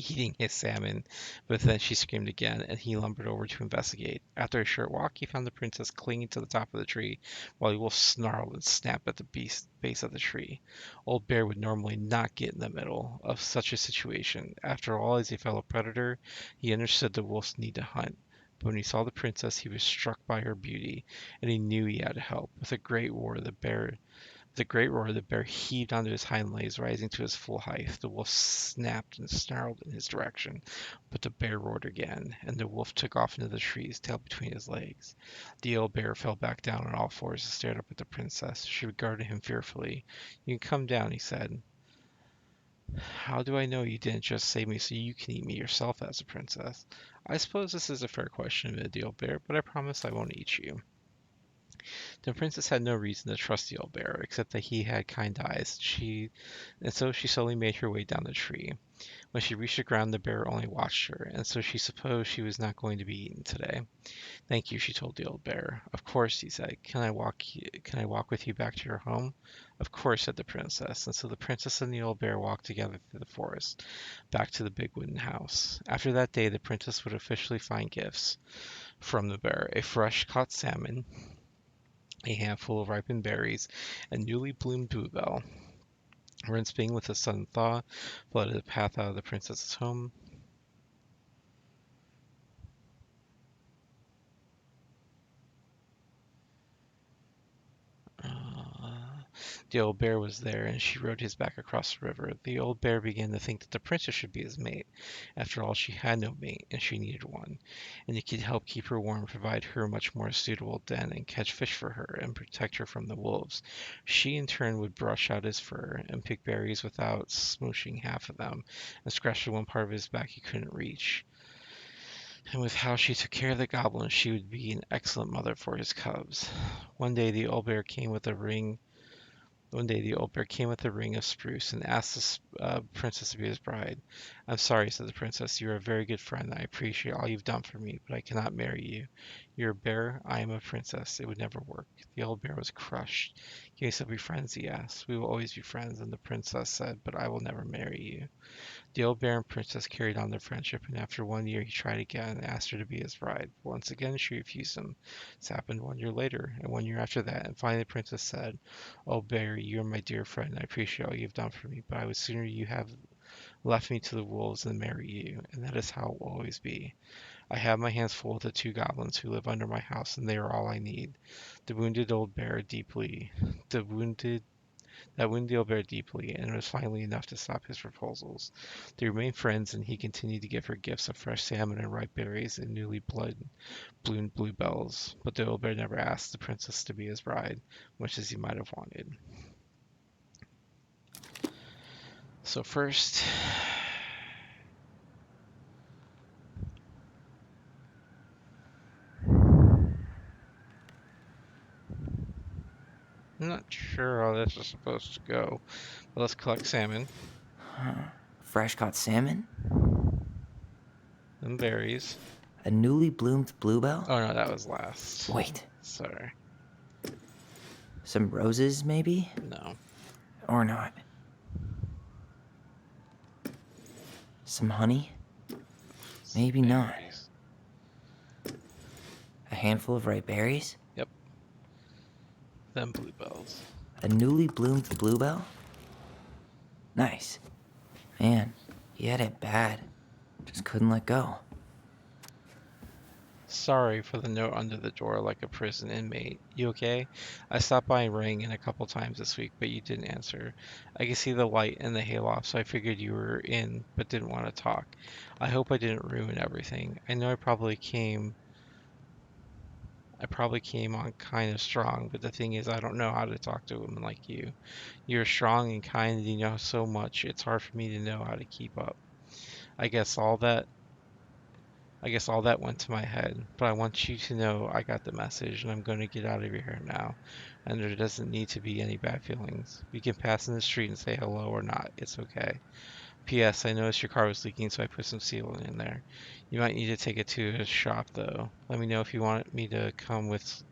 eating his salmon, but then she screamed again, and he lumbered over to investigate. After a short walk, he found the princess clinging to the top of the tree, while the wolf snarled and snapped at the base of the tree. Old Bear would normally not get in the middle of such a situation. After all, as a fellow predator, he understood the wolf's need to hunt. But when he saw the princess, he was struck by her beauty, and he knew he had to help. With a great roar, the bear heaved onto his hind legs, rising to his full height. The wolf snapped and snarled in his direction, but the bear roared again, and the wolf took off into the trees, tail between his legs. The old bear fell back down on all fours and stared up at the princess. She regarded him fearfully. "You can come down," he said. "How do I know you didn't just save me so you can eat me yourself?" asked the princess. "I suppose this is a fair question," admitted the old bear, "but I promise I won't eat you." The princess had no reason to trust the old bear, except that he had kind eyes, and so she slowly made her way down the tree. When she reached the ground, the bear only watched her, and so she supposed she was not going to be eaten today. "Thank you," she told the old bear. "Of course," he said. Can I walk with you back to your home?" "Of course," said the princess, and so the princess and the old bear walked together through the forest, back to the big wooden house. After that day, the princess would officially find gifts from the bear: a fresh caught salmon, a handful of ripened berries, and newly bloomed bluebell. Rince Bing, with a sudden thaw, flooded the path out of the princess's home. The old bear was there, and she rode his back across the river. The old bear began to think that the princess should be his mate. After all, she had no mate, and she needed one. And he could help keep her warm, provide her a much more suitable den, and catch fish for her, and protect her from the wolves. She, in turn, would brush out his fur, and pick berries without smooshing half of them, and scratch the one part of his back he couldn't reach. And with how she took care of the goblin, she would be an excellent mother for his cubs. One day the old bear came with a ring One day the old bear came with a ring of spruce and asked the princess to be his bride. "I'm sorry," said the princess. "You are a very good friend. I appreciate all you've done for me, but I cannot marry you. You're a bear. I am a princess. It would never work." The old bear was crushed. "Can we still be friends?" he asked. "We will always be friends," and the princess said, "but I will never marry you." The old bear and princess carried on their friendship, and after 1 year he tried again and asked her to be his bride. Once again she refused him. This happened 1 year later, and 1 year after that, and finally the princess said, "Oh bear, you are my dear friend, and I appreciate all you've done for me, but I would sooner you have left me to the wolves than marry you, and that is how it will always be. I have my hands full with the two goblins who live under my house, and they are all I need." The wounded old bear deeply the wounded That wounded the old bear deeply, and it was finally enough to stop his proposals. They remained friends, and he continued to give her gifts of fresh salmon and ripe berries and newly bloomed bluebells. But the old bear never asked the princess to be his bride, much as he might have wanted. So first, I'm not sure how this is supposed to go, but let's collect salmon Fresh caught salmon? and berries. A newly bloomed bluebell? Oh no, that was last. Wait, Sorry. some roses maybe? No. Or not? Some honey? Maybe not. Berries. A handful of ripe berries? Yep. Then bluebells. A newly bloomed bluebell? Nice. Man, he had it bad. Just couldn't let go. "Sorry for the note under the door like a prison inmate. You okay? I stopped by and rang in a couple times this week, but you didn't answer. I could see the light in the hayloft, so I figured you were in, but didn't want to talk. I hope I didn't ruin everything. I know I probably came I probably came on kind of strong, but the thing is, I don't know how to talk to a woman like you. You're strong and kind, and you know so much. It's hard for me to know how to keep up. I guess all that I guess all that went to my head, but I want you to know I got the message and I'm going to get out of your hair now. And there doesn't need to be any bad feelings. We can pass in the street and say hello or not. It's okay. P.S. I noticed your car was leaking, so I put some sealant in there. You might need to take it to a shop though. Let me know if you want me to come with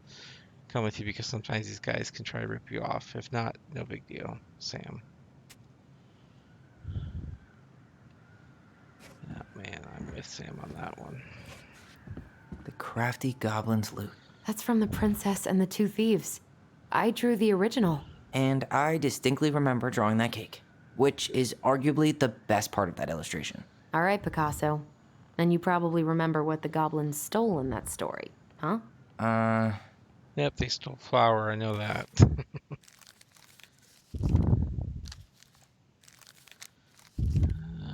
you because sometimes these guys can try to rip you off. If not, no big deal. Sam. Oh, man, I'm with Sam on that one. The crafty goblin's loot. That's from The Princess and the Two Thieves. I drew the original. And I distinctly remember drawing that cake, which is arguably the best part of that illustration. All right, Picasso. And you probably remember what the goblins stole in that story, huh? Yep, they stole flour. I know that.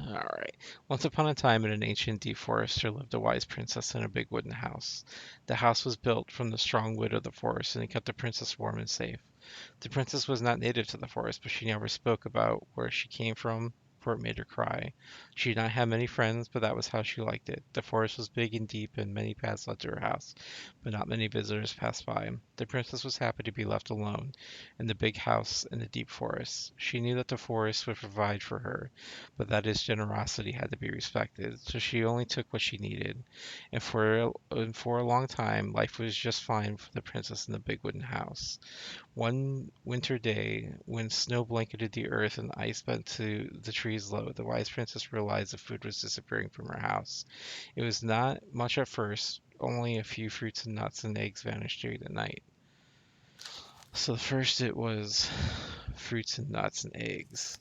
All right. Once upon a time, in an ancient deep forest, there lived a wise princess in a big wooden house. The house was built from the strong wood of the forest, and it kept the princess warm and safe. The princess was not native to the forest, but she never spoke about where she came from, for it made her cry. She did not have many friends, but that was how she liked it. The forest was big and deep, and many paths led to her house, but not many visitors passed by. The princess was happy to be left alone in the big house in the deep forest. She knew that the forest would provide for her, but that its generosity had to be respected, so she only took what she needed. And for a long time, life was just fine for the princess in the big wooden house. One winter day, when snow blanketed the earth and ice bent to the trees low, the wise princess realized the food was disappearing from her house. It was not much at first, only a few fruits and nuts and eggs vanished during the night. So first it was fruits and nuts and eggs.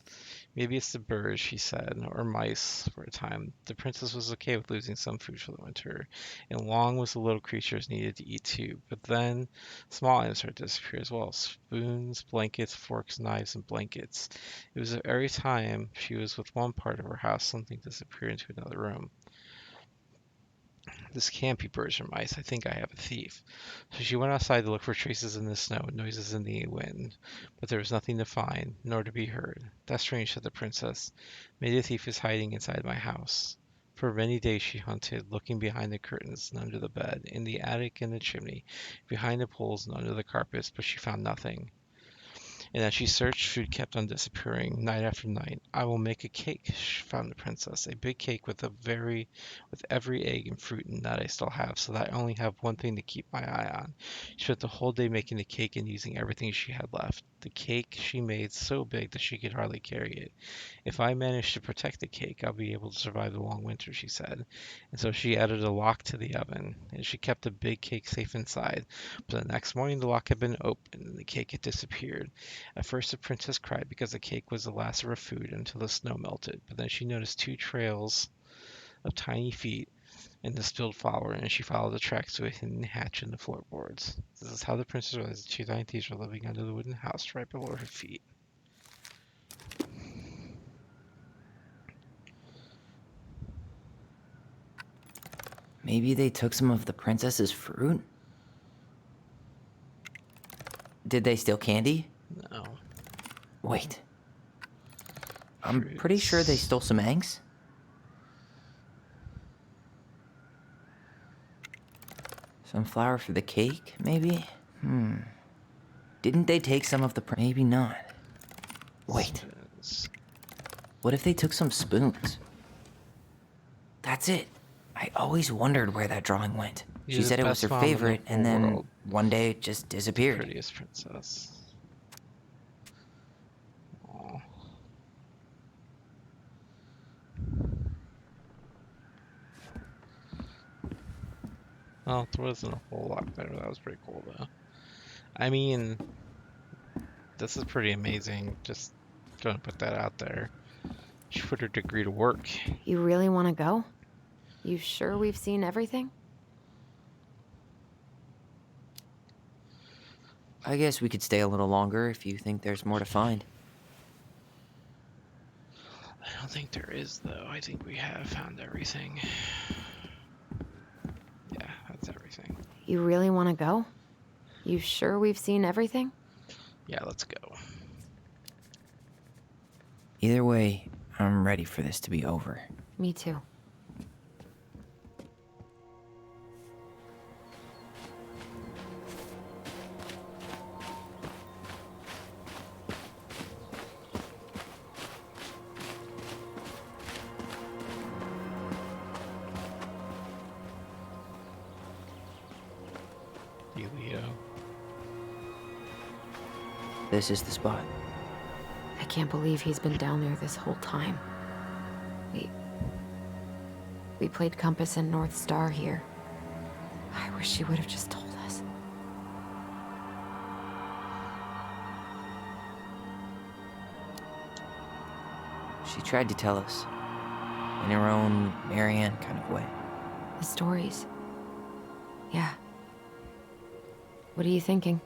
Maybe it's the birds, she said, or mice for a time. The princess was okay with losing some food for the winter, and long was the little creatures needed to eat too. But then small items started to disappear as well. Spoons, blankets, forks, knives, and blankets. It was every time she was with one part of her house, something disappeared into another room. This can't be birds or mice. I think I have a thief. So she went outside to look for traces in the snow and noises in the wind, but there was nothing to find, nor to be heard. That's strange, said the princess. Maybe the thief is hiding inside my house. For many days she hunted, looking behind the curtains and under the bed, in the attic and the chimney, behind the poles and under the carpets, but she found nothing. And as she searched, food kept on disappearing night after night. I will make a cake, found the princess, a big cake with every egg and fruit and nut I still have, so that I only have one thing to keep my eye on. She spent the whole day making the cake and using everything she had left. The cake she made so big that she could hardly carry it. If I manage to protect the cake, I'll be able to survive the long winter, she said. And so she added a lock to the oven, and she kept the big cake safe inside. But the next morning the lock had been opened and the cake had disappeared. At first the princess cried because the cake was the last of her food until the snow melted, but then she noticed two trails of tiny feet in the spilled flour, and she followed the tracks to a hidden hatch in the floorboards. This is how the princess realized the two tiny thieves were living under the wooden house right below her feet. Maybe they took some of the princess's fruit? Did they steal candy? No. Wait. I'm pretty sure they stole some eggs. Some flour for the cake, maybe? Didn't they take some of the maybe not. Wait. What if they took some spoons? That's it. I always wondered where that drawing went. You're She the said it was best her mom in the favorite, and whole then world. one day it just disappeared. Prettiest princess. Aw. Well, there wasn't a whole lot there. That was pretty cool, though. I mean, this is pretty amazing. Just gonna put that out there. She put her degree to work. You really want to go? You sure we've seen everything? I guess we could stay a little longer if you think there's more to find. I don't think there is, though. I think we have found everything. Yeah, that's everything. You really want to go? You sure we've seen everything? Yeah, let's go. Either way, I'm ready for this to be over. Me too. Elio. This is the spot. I can't believe he's been down there this whole time. We played Compass and North Star here. I wish she would have just told us. She tried to tell us. In her own Marianne kind of way. The stories. Yeah. What are you thinking?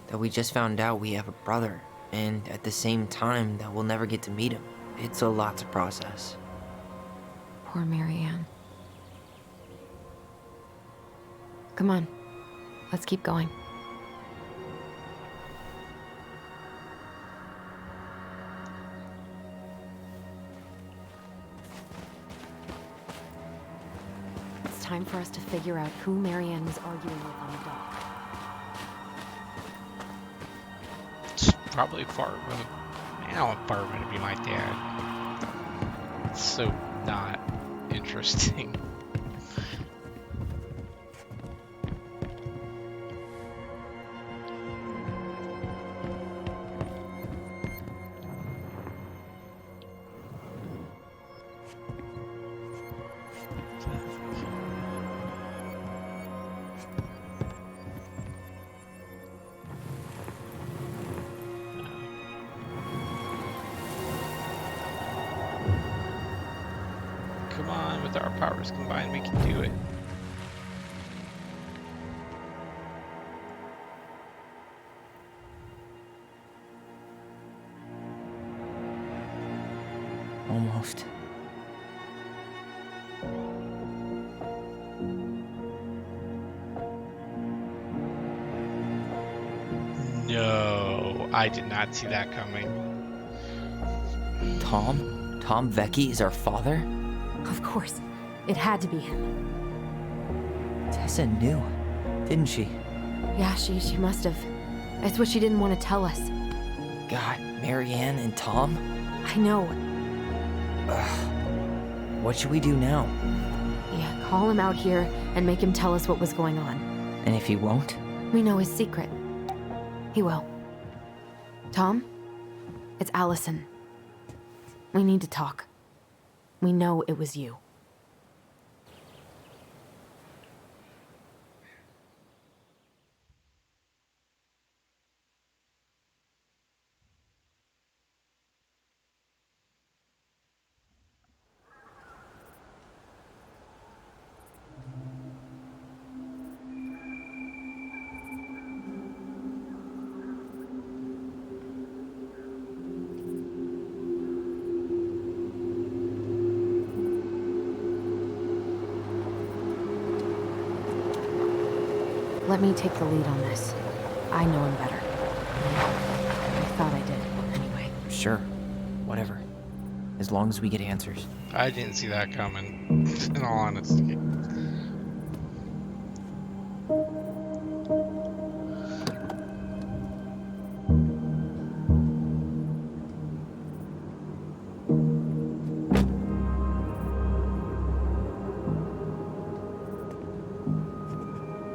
That we just found out we have a brother, and at the same time that we'll never get to meet him. It's a lot to process. Poor Marianne. Come on. Let's keep going. It's time for us to figure out who Marianne was arguing with on the dock. It's probably Farva. I don't want Farva to be my dad. It's so not interesting. Come on, with our powers combined, we can do it. Almost. No, I did not see that coming. Tom? Tom Vecchi is our father? Of course. It had to be him. Tessa knew, didn't she? Yeah, she must have. It's what she didn't want to tell us. God, Marianne and Tom? I know. Ugh. What should we do now? Yeah, call him out here and make him tell us what was going on. And if he won't? We know his secret. He will. Tom? It's Allison. We need to talk. We know it was you. Let me take the lead on this. I know him better. I thought I did, anyway. Sure. Whatever. As long as we get answers. I didn't see that coming, in all honesty.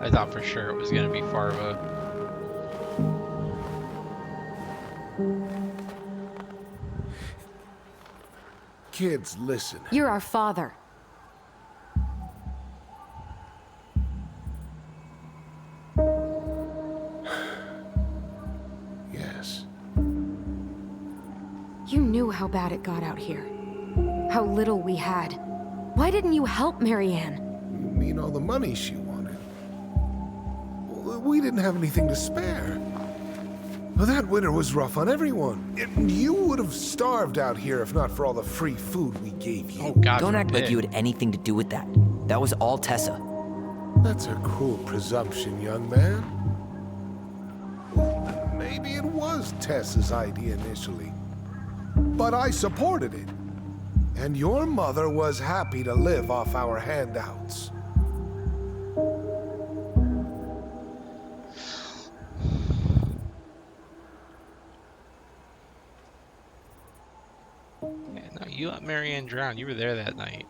I thought for sure it was going to be Farva. Kids, listen. You're our father. Yes. You knew how bad it got out here. How little we had. Why didn't you help Marianne? You mean all the money she wanted? We didn't have anything to spare. Well, that winter was rough on everyone. You would have starved out here if not for all the free food we gave you. Oh, God Don't act like forbid. you had anything to do with that. That was all Tessa. That's a cruel presumption, young man. Maybe it was Tessa's idea initially, but I supported it. And your mother was happy to live off our handouts. Yeah, no, you let Marianne drown. You were there that night.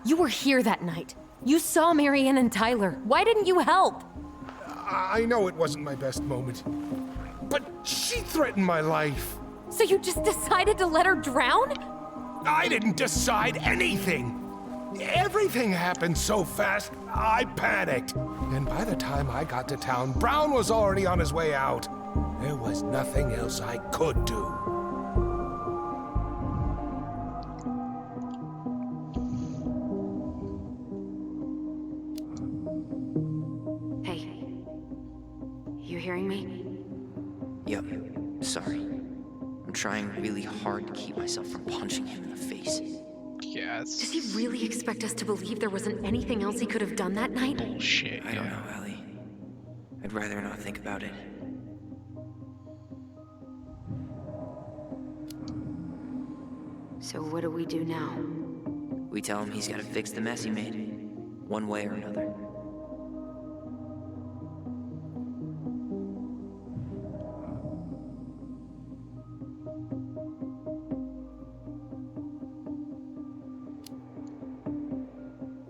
You were here that night. You saw Marianne and Tyler. Why didn't you help? I know it wasn't my best moment, but she threatened my life. So you just decided to let her drown? I didn't decide anything. Everything happened so fast, I panicked. And by the time I got to town, Brown was already on his way out. There was nothing else I could do. Hey, you hearing me? Yep, sorry. I'm trying really hard to keep myself from punching him in the face. Yes. Does he really expect us to believe there wasn't anything else he could have done that night? Bullshit. I don't know, Ellie. I'd rather not think about it. So what do we do now? We tell him he's gotta fix the mess he made, one way or another.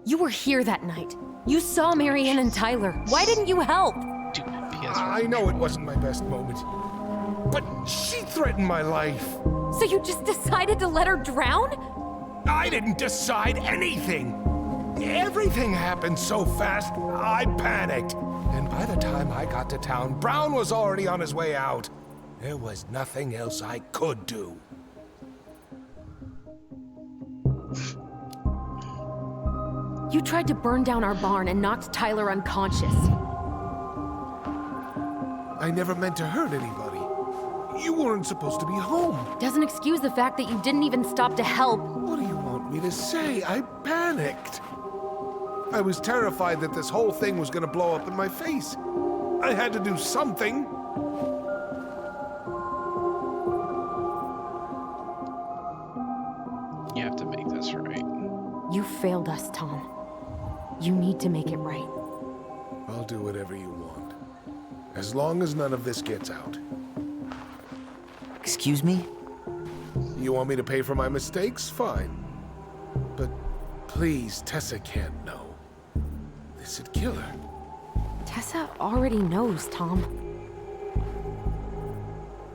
You were here that night. You saw Marianne and Tyler. Why didn't you help? Stupid PS4. I know it wasn't my best moment, but she threatened my life. So you just decided to let her drown? I didn't decide anything. Everything happened so fast, I panicked. And by the time I got to town, Brown was already on his way out. There was nothing else I could do. You tried to burn down our barn and knocked Tyler unconscious. I never meant to hurt anybody. You weren't supposed to be home. Doesn't excuse the fact that you didn't even stop to help. What do you want me to say? I panicked. I was terrified that this whole thing was going to blow up in my face. I had to do something. You have to make this right. You failed us, Tom. You need to make it right. I'll do whatever you want. As long as none of this gets out. Excuse me? You want me to pay for my mistakes? Fine. But please, Tessa can't know. This'd kill her. Tessa already knows, Tom.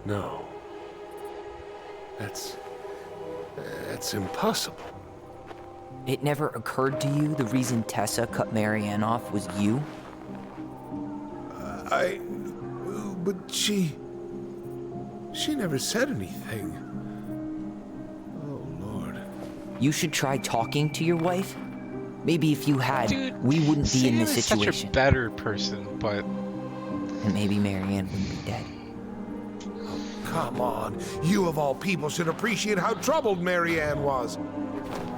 No. That's impossible. It never occurred to you the reason Tessa cut Marianne off was you? But she never said anything. Oh, Lord. You should try talking to your wife. Maybe if you had, Dude, we wouldn't be in Sam this is such situation. a better person, but And maybe Marianne wouldn't be dead. Come on. You of all people should appreciate how troubled Marianne was.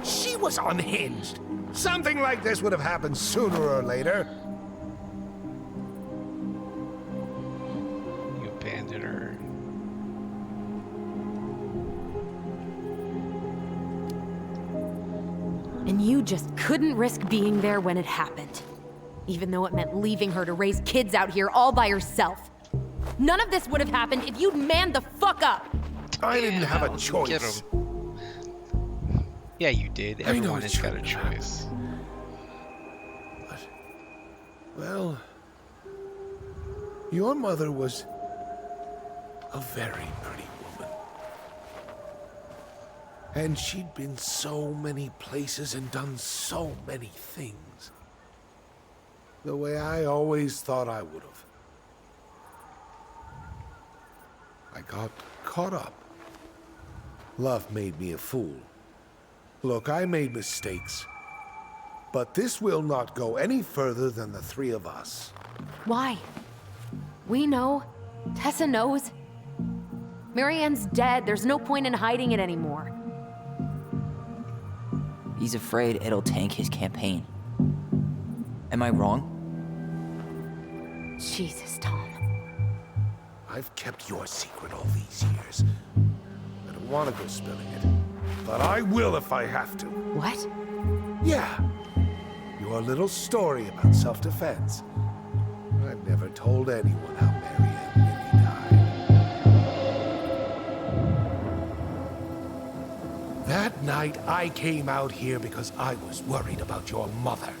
She was unhinged. Something like this would have happened sooner or later. you abandoned her. And you just couldn't risk being there when it happened. Even though it meant leaving her to raise kids out here all by herself. None of this would have happened if you'd manned the fuck up! I didn't have a Get choice. him. Yeah, you did. I know Everyone it has got a shouldn't happen. choice. But, well, your mother was a very pretty woman. And she'd been so many places and done so many things. The way I always thought I would have. I got caught up. Love made me a fool. Look, I made mistakes. But this will not go any further than the three of us. Why? We know. Tessa knows. Marianne's dead. There's no point in hiding it anymore. He's afraid it'll tank his campaign. Am I wrong? Jesus, Tom. I've kept your secret all these years. I don't want to go spilling it, but I will if I have to. What? Yeah. Your little story about self-defense. I've never told anyone how Marianne really died. That night, I came out here because I was worried about your mother.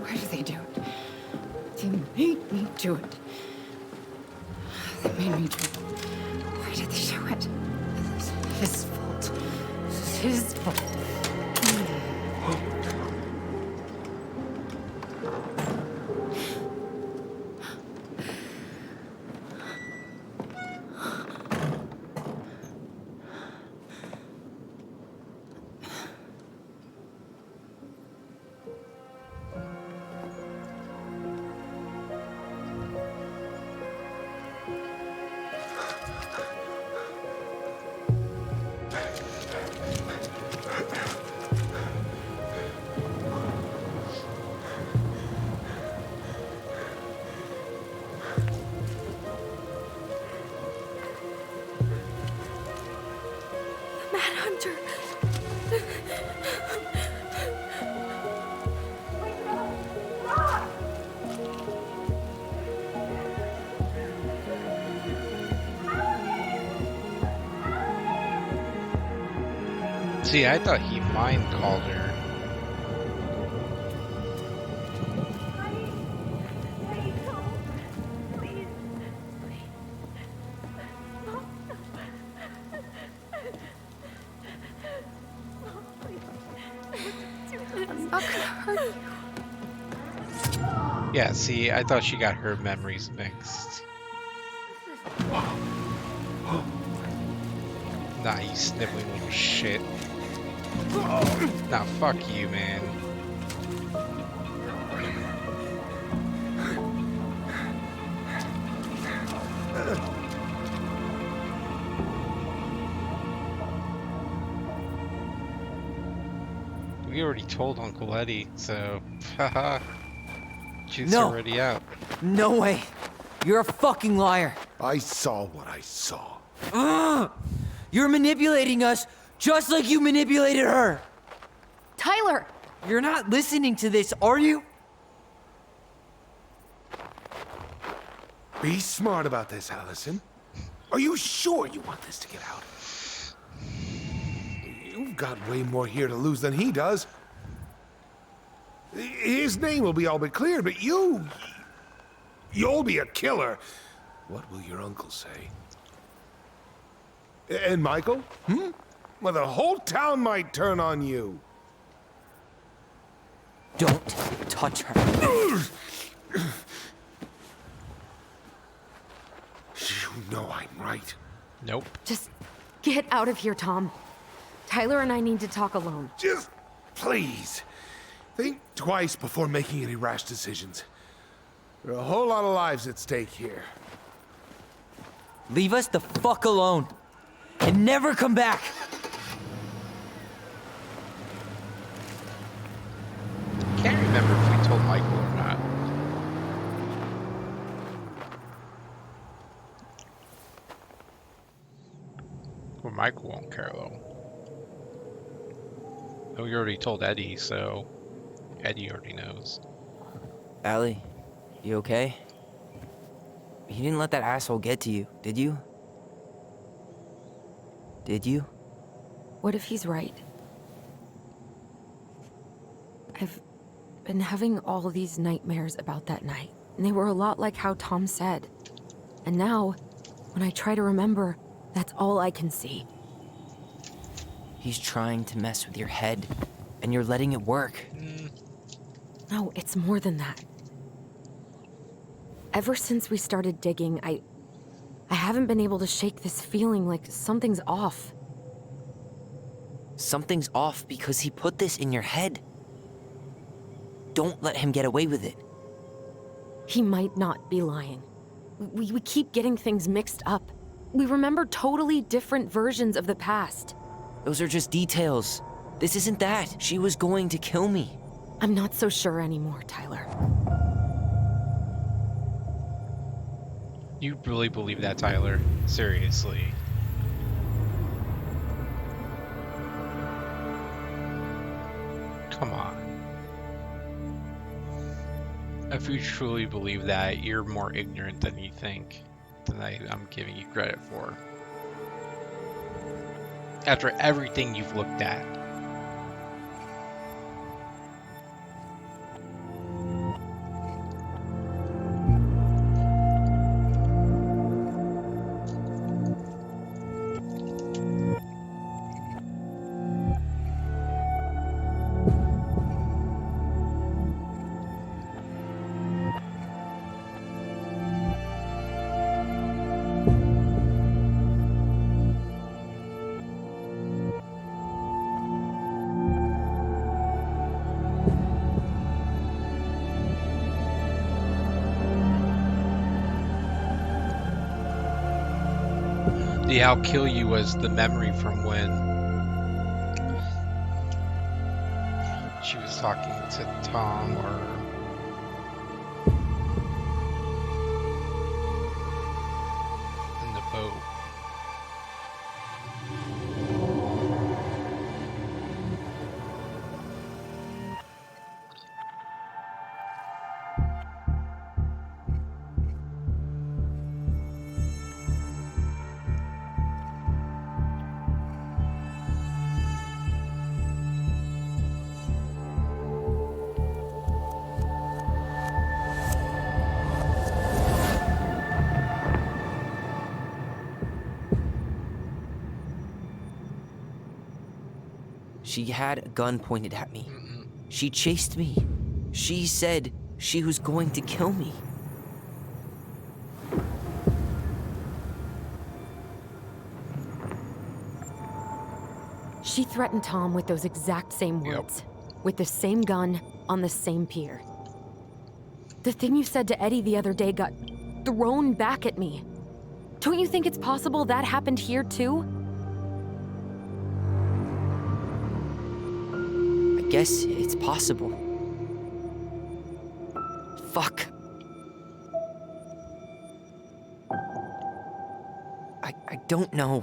Why did they do it? They made me do it. They made me do it. Why did they do it? This is his fault. This is his fault. Hunter. See, I thought he mind called her. I'm not gonna hurt you. Yeah, see, I thought she got her memories mixed. Nah, you sniveling little shit. Nah, fuck you, man. We already told Uncle Eddie, so haha. Juice No. already out. No way. You're a fucking liar. I saw what I saw. Ugh! You're manipulating us just like you manipulated her. Tyler! You're not listening to this, are you? Be smart about this, Allison. Are you sure you want this to get out? You've got way more here to lose than he does. His name will be all but cleared, but you'll be a killer. What will your uncle say? And Michael? Well, the whole town might turn on you. Don't touch her. You know I'm right. Nope. Just get out of here, Tom. Tyler and I need to talk alone. Just please, think twice before making any rash decisions. There are a whole lot of lives at stake here. Leave us the fuck alone. And never come back. Can't remember if we told Michael or not. Well, Michael won't care though. Oh, we already told Eddie, so Eddie already knows. Allie, you okay? You didn't let that asshole get to you, did you? Did you? What if he's right? I've been having all these nightmares about that night, and they were a lot like how Tom said. And now, when I try to remember, that's all I can see. He's trying to mess with your head, and you're letting it work. No, it's more than that. Ever since we started digging, I haven't been able to shake this feeling like something's off. Something's off because he put this in your head. Don't let him get away with it. He might not be lying. We keep getting things mixed up. We remember totally different versions of the past. Those are just details. This isn't that. She was going to kill me. I'm not so sure anymore, Tyler. You really believe that, Tyler? Seriously. Come on. If you truly believe that, you're more ignorant than you think, than I'm giving you credit for. After everything you've looked at. The "I'll kill you" was the memory from when she was talking to Tom or in the boat. She had a gun pointed at me. She chased me. She said she was going to kill me. She threatened Tom with those exact same words. With the same gun, on the same pier. The thing you said to Eddie the other day got thrown back at me. Don't you think it's possible that happened here too? I guess it's possible. Fuck. I don't know.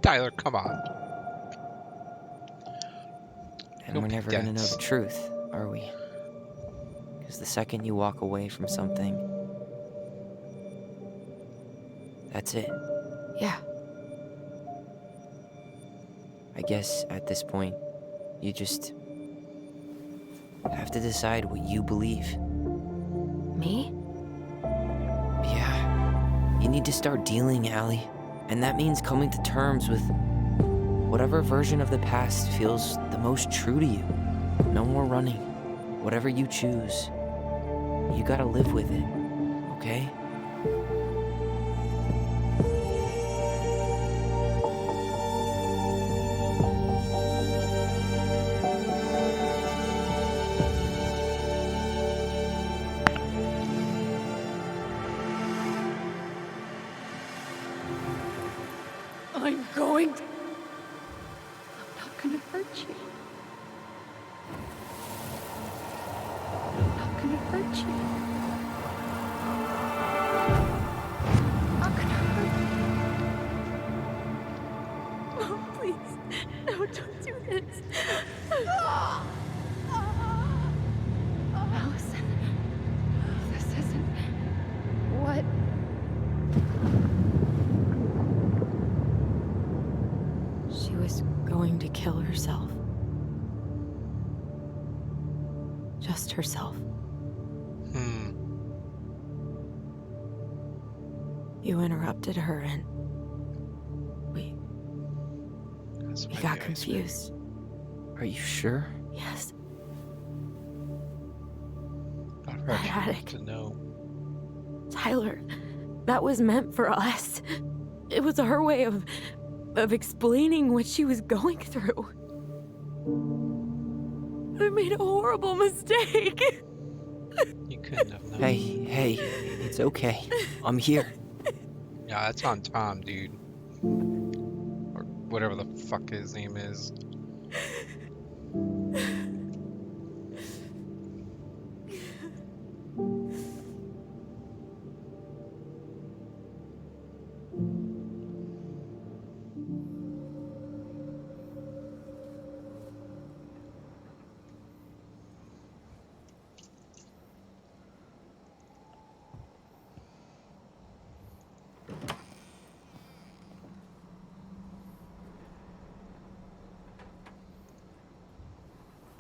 Tyler, come on. And Don't we're be never gonna know dense. the truth, are we? Because the second you walk away from something, that's it. Yeah. I guess at this point, you just have to decide what you believe. Me? Yeah. You need to start dealing, Allie. And that means coming to terms with whatever version of the past feels the most true to you. No more running. Whatever you choose, you gotta live with it, okay? I'm going to. I'm not gonna hurt you. I'm not gonna hurt you. I'm not gonna hurt you. Oh, please. No, don't do this. Allison, this isn't what. She was going to kill herself. Just herself. You interrupted her and That's He why got the ice cream. confused. Are you sure? Yes, Got her that she attic. wants to know. Tyler, that was meant for us. It was her way of explaining what she was going through. I made a horrible mistake. You couldn't have known. Hey, it's okay. I'm here. Yeah, that's on Tom, dude. Or whatever the fuck his name is.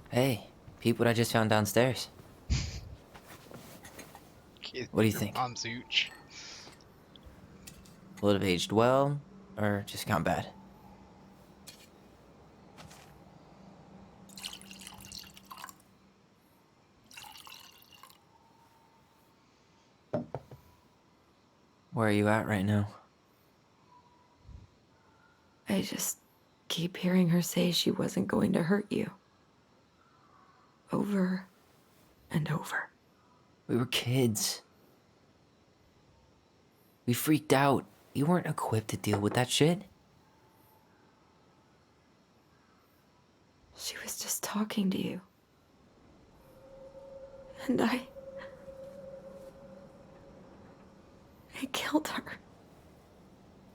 Hey, peep what I just found downstairs. Kid, What do you your think? mom's hooch. Will it have aged well, or just gone bad? Where are you at right now? I just keep hearing her say she wasn't going to hurt you. Over and over. We were kids. We freaked out. You weren't equipped to deal with that shit. She was just talking to you. And I killed her.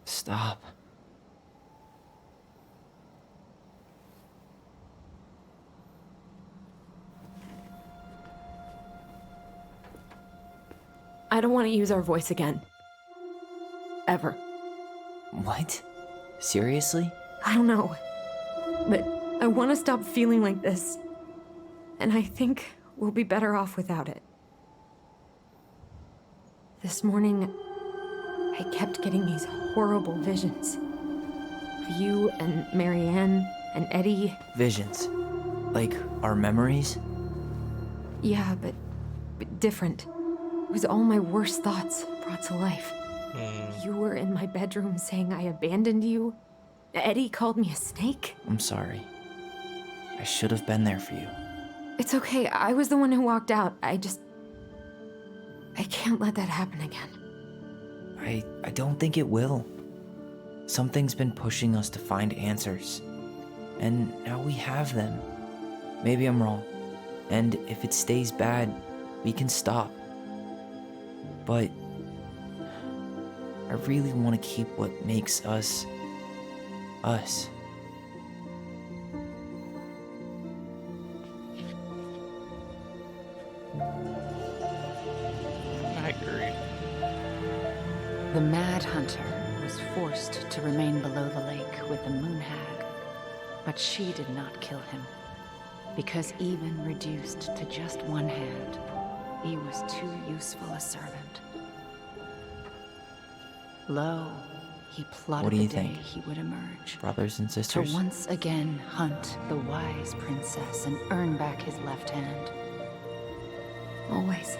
Stop. I don't want to use our voice again. Ever. What? Seriously? I don't know. But I want to stop feeling like this. And I think we'll be better off without it. This morning, I kept getting these horrible visions. Of you and Marianne and Eddie. Visions. Like our memories? Yeah, but different. It was all my worst thoughts brought to life. You were in my bedroom saying I abandoned you. Eddie called me a snake. I'm sorry. I should have been there for you. It's okay. I was the one who walked out. I can't let that happen again. I don't think it will. Something's been pushing us to find answers. And now we have them. Maybe I'm wrong. And if it stays bad, we can stop. But I really want to keep what makes us us. I agree. The Mad Hunter was forced to remain below the lake with the Moon Hag, but she did not kill him, because even reduced to just one hand, he was too useful a servant. Lo, he plotted What do the you day think? he would emerge, Brothers and to sisters? once again hunt the wise princess and earn back his left hand. Always.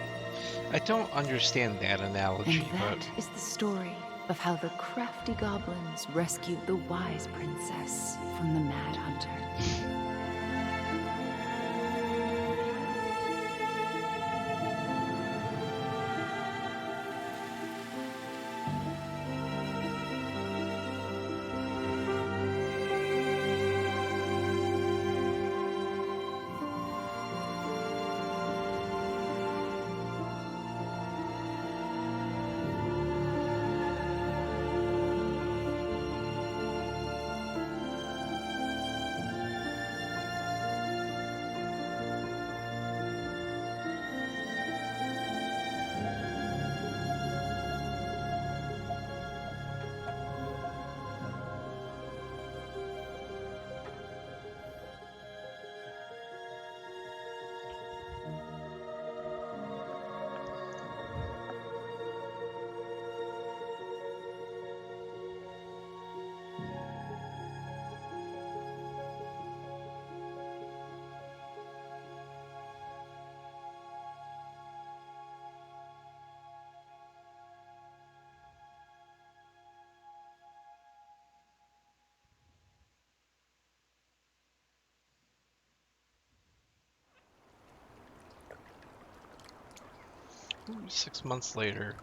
I don't understand that And analogy, that but is the story of how the crafty goblins rescued the wise princess from the Mad Hunter. Ooh, 6 months later.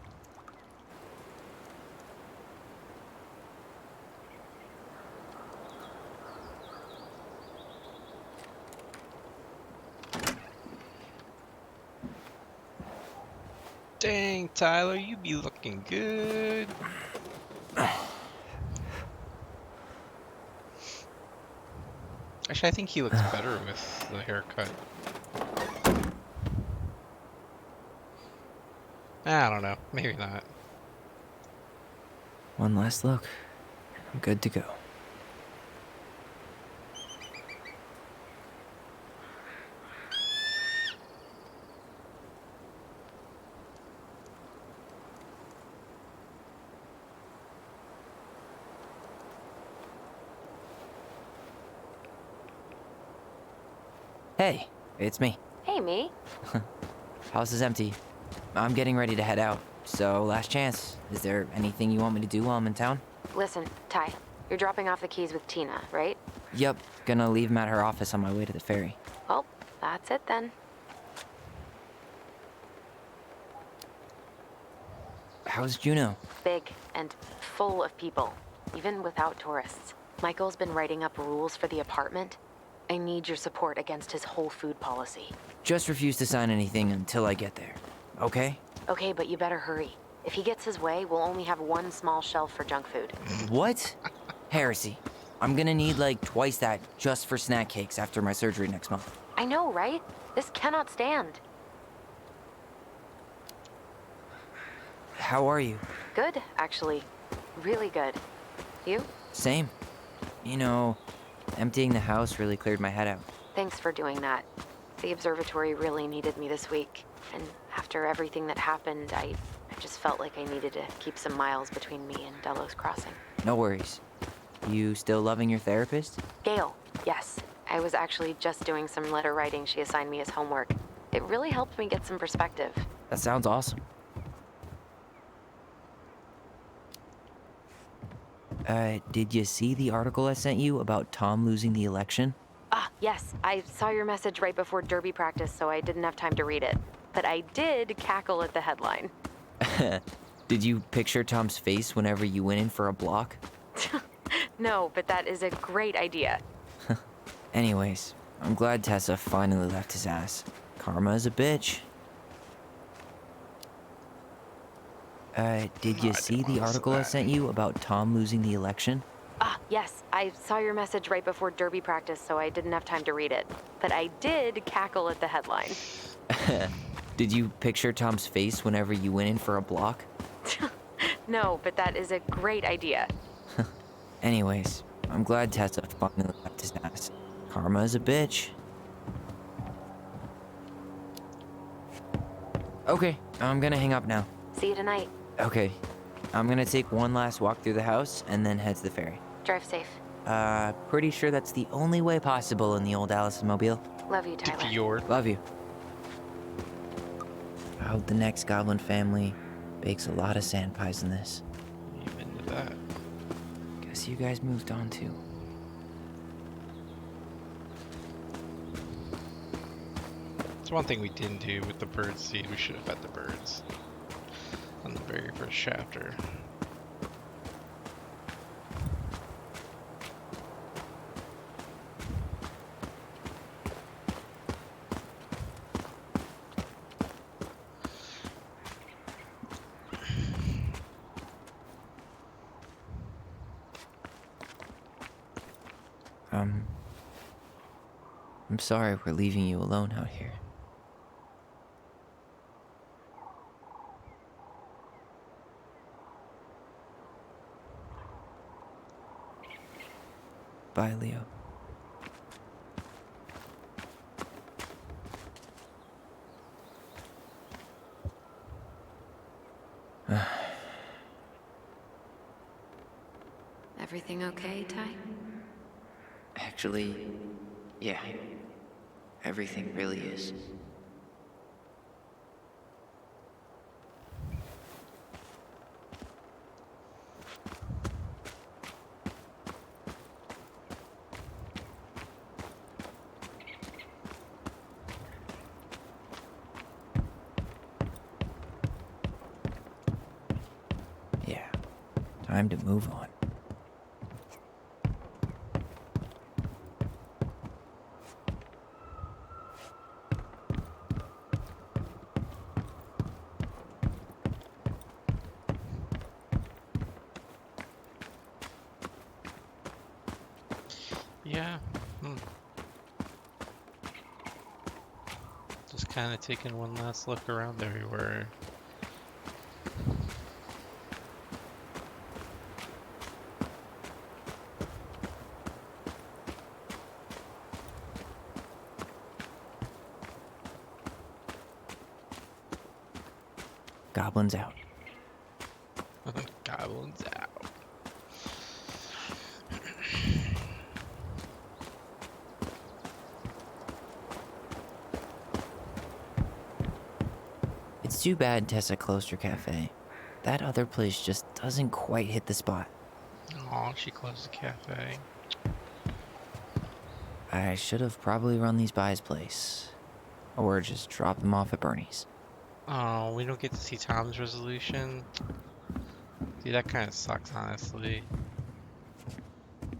Dang, Tyler, you be looking good. Actually, I think he looks better with the haircut. I don't know. Maybe not. One last look. I'm good to go. Hey, it's me. Hey, me. House is empty. I'm getting ready to head out. So, last chance. Is there anything you want me to do while I'm in town? Listen, Ty, you're dropping off the keys with Tina, right? Yup, gonna leave them at her office on my way to the ferry. Well, that's it then. How's Juno? Big and full of people, even without tourists. Michael's been writing up rules for the apartment. I need your support against his whole food policy. Just refuse to sign anything until I get there. Okay? Okay, but you better hurry. If he gets his way, we'll only have one small shelf for junk food. What? Heresy. I'm gonna need like twice that just for snack cakes after my surgery next month. I know, right? This cannot stand. How are you? Good, actually. Really good. You? Same. You know, emptying the house really cleared my head out. Thanks for doing that. The observatory really needed me this week. And after everything that happened, I just felt like I needed to keep some miles between me and Delos Crossing. No worries. You still loving your therapist? Gail, yes. I was actually just doing some letter writing she assigned me as homework. It really helped me get some perspective. That sounds awesome. Did you see the article I sent you about Tom losing the election? Ah, yes. I saw your message right before derby practice, so I didn't have time to read it. But I did cackle at the headline. Did you picture Tom's face whenever you went in for a block? No, but that is a great idea. Anyways, I'm glad Tessa finally left his ass. Karma is a bitch. Did you see the article I sent you about Tom losing the election? Ah, yes. I saw your message right before derby practice, so I didn't have time to read it. But I did cackle at the headline. Did you picture Tom's face whenever you went in for a block? No, but that is a great idea. Anyways, I'm glad Tessa finally left his ass. Karma is a bitch. Okay, I'm gonna hang up now. See you tonight. Okay, I'm gonna take one last walk through the house and then head to the ferry. Drive safe. Pretty sure that's the only way possible in the old Allison mobile. Love you, Tyler. Tylor. Love you. I hope the next goblin family bakes a lot of sand pies in this. Amen to that. Guess you guys moved on too. It's one thing we didn't do with the bird seed. We should have fed the birds on the very first chapter. I'm sorry we're leaving you alone out here. Bye, Leo. Everything okay, Ty? Actually, yeah. Everything really is. Time to move on. Yeah. Hmm. Just kind of taking one last look around everywhere. Goblins out. Goblins out. It's too bad Tessa closed her cafe. That other place just doesn't quite hit the spot. Oh, she closed the cafe. I should have probably run these by his place. Or just dropped them off at Bernie's. Oh, we don't get to see Tom's resolution. Dude, that kind of sucks, honestly.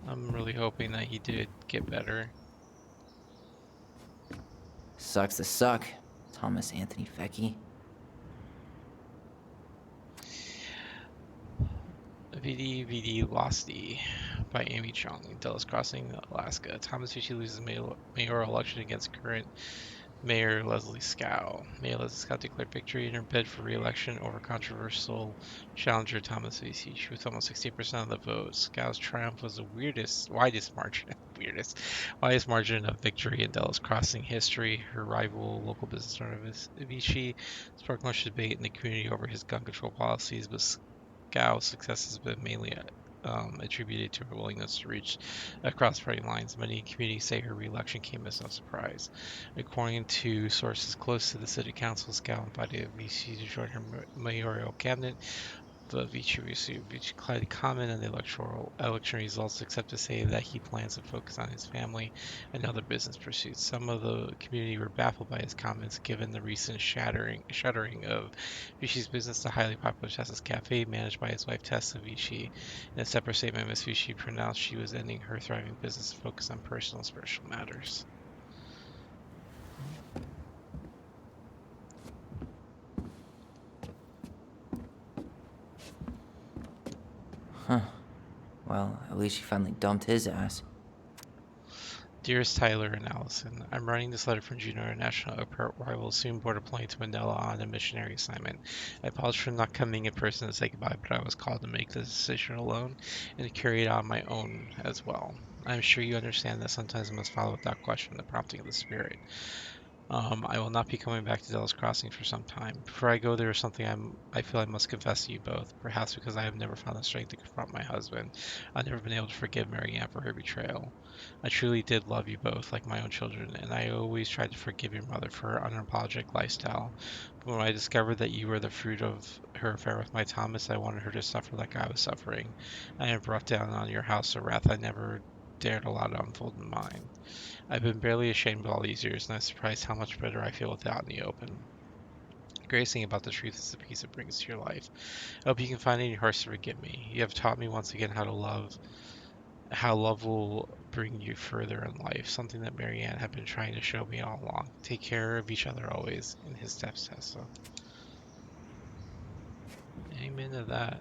I'm really hoping that he did get better. Sucks to suck, Thomas Anthony Fecky. VD Losty by Amy Chung, Dulles Crossing, Alaska. Thomas Fishy loses mayoral election against current Mayor Leslie Scow. Mayor Leslie Scow declared victory in her bid for re-election over controversial challenger Thomas Fishy with almost 68% of the vote. Scow's triumph was the widest margin of victory in Dulles Crossing history. Her rival, local business owner Vichy, sparked much debate in the community over his gun control policies, but Gao's success has been mainly attributed to her willingness to reach across party lines. Many communities say her re-election came as no surprise. According to sources close to the city council, Gao invited Vichy to join her mayoral cabinet, but Vichy declined to comment on the election results, except to say that he plans to focus on his family and other business pursuits. Some of the community were baffled by his comments, given the recent shuttering of Vichy's business, the highly popular Tessa's Cafe, managed by his wife Tessa Vichy. In a separate statement, Ms. Vichy pronounced she was ending her thriving business to focus on personal and spiritual matters. Huh. Well, at least she finally dumped his ass. Dearest Tyler and Allison, I'm writing this letter from Juneau International Airport, where I will soon board a plane to Manila on a missionary assignment. I apologize for not coming in person to say goodbye, but I was called to make this decision alone and to carry it on my own as well. I'm sure you understand that sometimes I must follow without question the prompting of the Spirit. I will not be coming back to Dallas Crossing for some time. Before I go, there is something I feel I must confess to you both. Perhaps because I have never found the strength to confront my husband, I've never been able to forgive Mary Ann for her betrayal. I truly did love you both like my own children, and I always tried to forgive your mother for her unapologetic lifestyle. But when I discovered that you were the fruit of her affair with my Thomas, I wanted her to suffer like I was suffering. I have brought down on your house a wrath I never dared allow to unfold in mine. I've been barely ashamed all these years, and I'm surprised how much better I feel with it out in the open. The greatest thing about the truth is the peace it brings to your life. I hope you can find it in your hearts to forgive me. You have taught me once again how love will bring you further in life, something that Marianne had been trying to show me all along. Take care of each other always. In his steps, Tessa. Amen to that.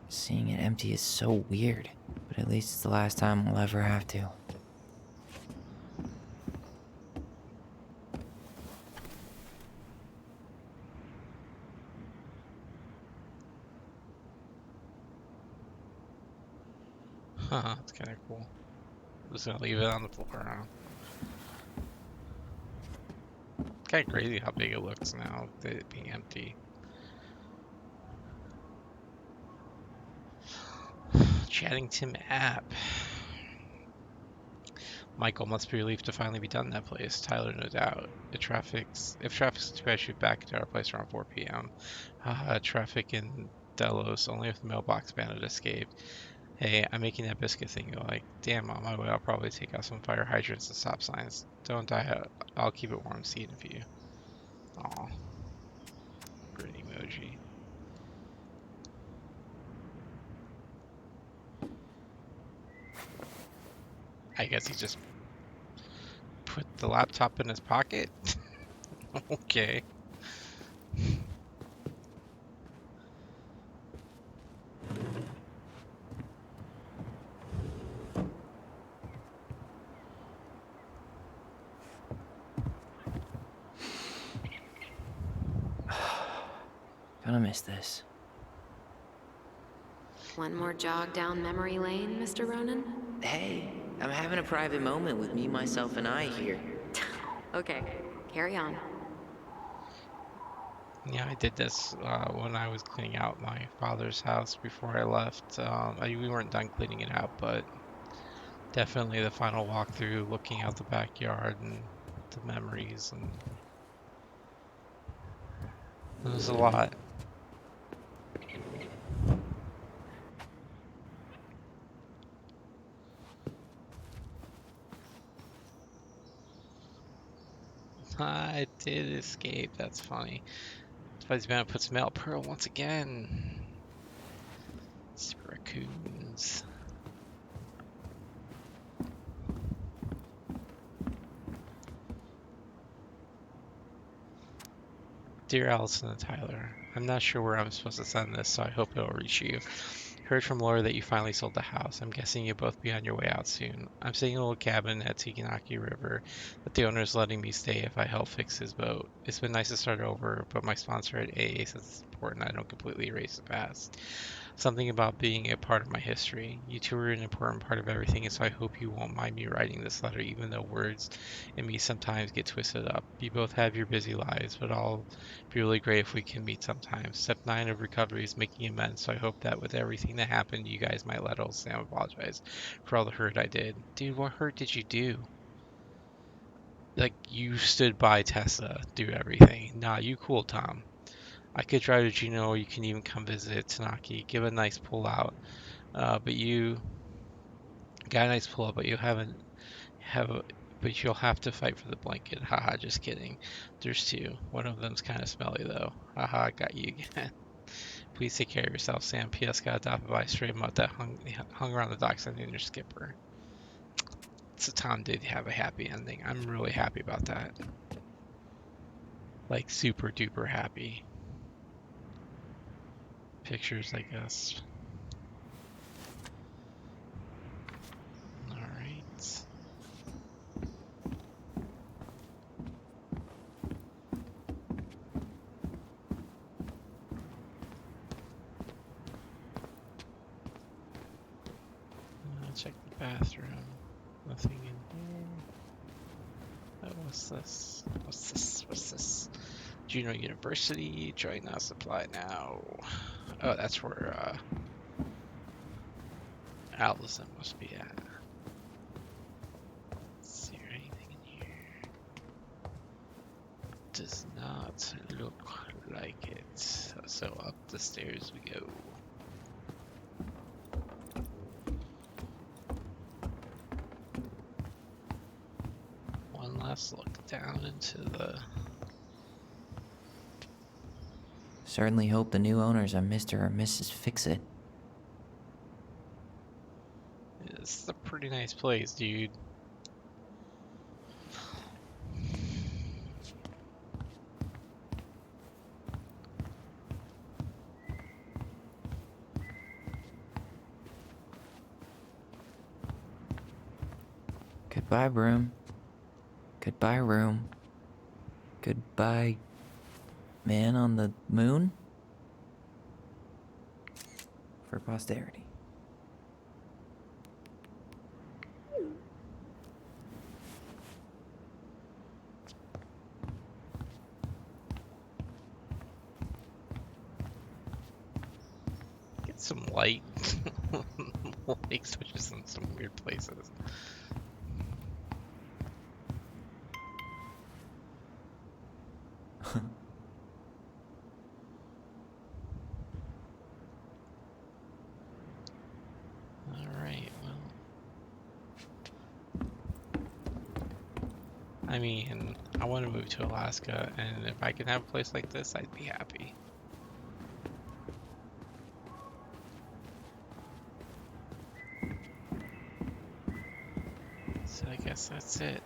Seeing it empty is so weird, but at least it's the last time we'll ever have to. Haha, that's kind of cool. I'm just gonna leave it on the floor now. kind of crazy how big it looks now, with it being empty. Chattington app. Michael must be relieved to finally be done in that place. Tyler, no doubt. If traffic's too bad, shoot back to our place around 4 p.m. Traffic in Delos, only if the mailbox bandit escaped. Hey, I'm making that biscuit thing you like. Damn, on my way, I'll probably take out some fire hydrants and stop signs. Don't die out. I'll keep it warm, seeing of you. Aw, grin emoji. I guess he just put the laptop in his pocket? Okay. Gonna miss this. One more jog down memory lane, Mr. Ronan? Hey, I'm having a private moment with me, myself, and I here. Okay, carry on. Yeah, I did this when I was cleaning out my father's house before I left. We weren't done cleaning it out, but definitely the final walkthrough, looking out the backyard and the memories, and it was a lot. I did escape. That's funny. Spider's man puts mail pearl once again. Stupid raccoons. Dear Allison and Tyler, I'm not sure where I'm supposed to send this, so I hope it'll reach you. Heard from Laura that you finally sold the house. I'm guessing you'll both be on your way out soon. I'm staying in a little cabin at Tiganaki River that the owner is letting me stay if I help fix his boat. It's been nice to start over, but my sponsor at AA says it's important I don't completely erase the past. Something about being a part of my history. You two are an important part of everything, and so I hope you won't mind me writing this letter, even though words and me sometimes get twisted up. You both have your busy lives, but I'll be really great if we can meet sometime. Step 9 of recovery is making amends, so I hope that with everything that happened, you guys might let old Sam apologize for all the hurt I did. Dude, what hurt did you do? Like, you stood by Tessa through everything. Nah, you cool, Tom. I could drive to Juneau, or you can even come visit Tanaki. Give a nice pull out. But you got a nice pull out, but you haven't have a, but you'll have to fight for the blanket. Haha, just kidding. There's two. One of them's kind of smelly though. Haha, got you again. Please take care of yourself, Sam. P.S. Got adopted by a stray mutt that hung around the docks and your skipper. So Tom did have a happy ending. I'm really happy about that. Like super duper happy. Pictures, I guess. All right. Check the bathroom. Nothing in here. Oh, what's this? What's this? What's this? Juneau University. Join us. Apply now. Oh, that's where Allison must be at. Is there anything in here? Does not look like it. So up the stairs we go. One last look down into the... Certainly hope the new owners are Mr. or Mrs. Fix-It. It's a pretty nice place, dude. Goodbye, broom. Goodbye, room. Goodbye, man on the moon? For posterity. some light light switches in some weird places. All right, well, I mean, I want to move to Alaska, and if I can have a place like this, I'd be happy. So I guess that's it.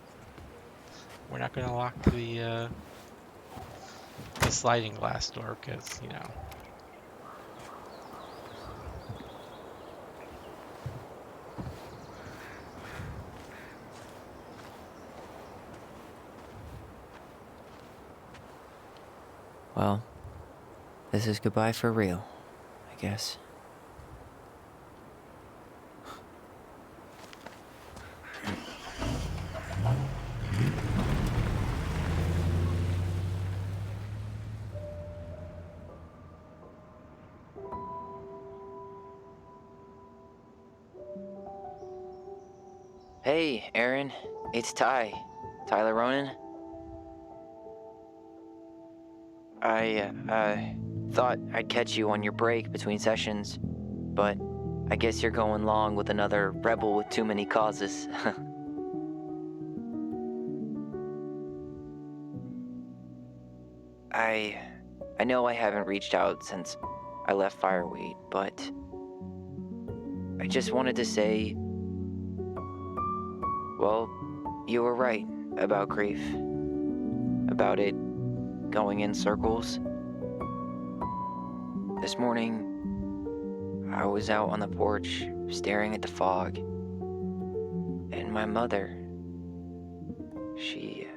We're not gonna lock the sliding glass door because, you know. Well, this is goodbye for real, I guess. Hey, Aaron. It's Tyler Ronan. I thought I'd catch you on your break between sessions, but I guess you're going long with another rebel with too many causes. I I know I haven't reached out since I left Fireweight, but I just wanted to say, well, you were right about grief. About it going in circles. This morning, I was out on the porch staring at the fog, and my mother, she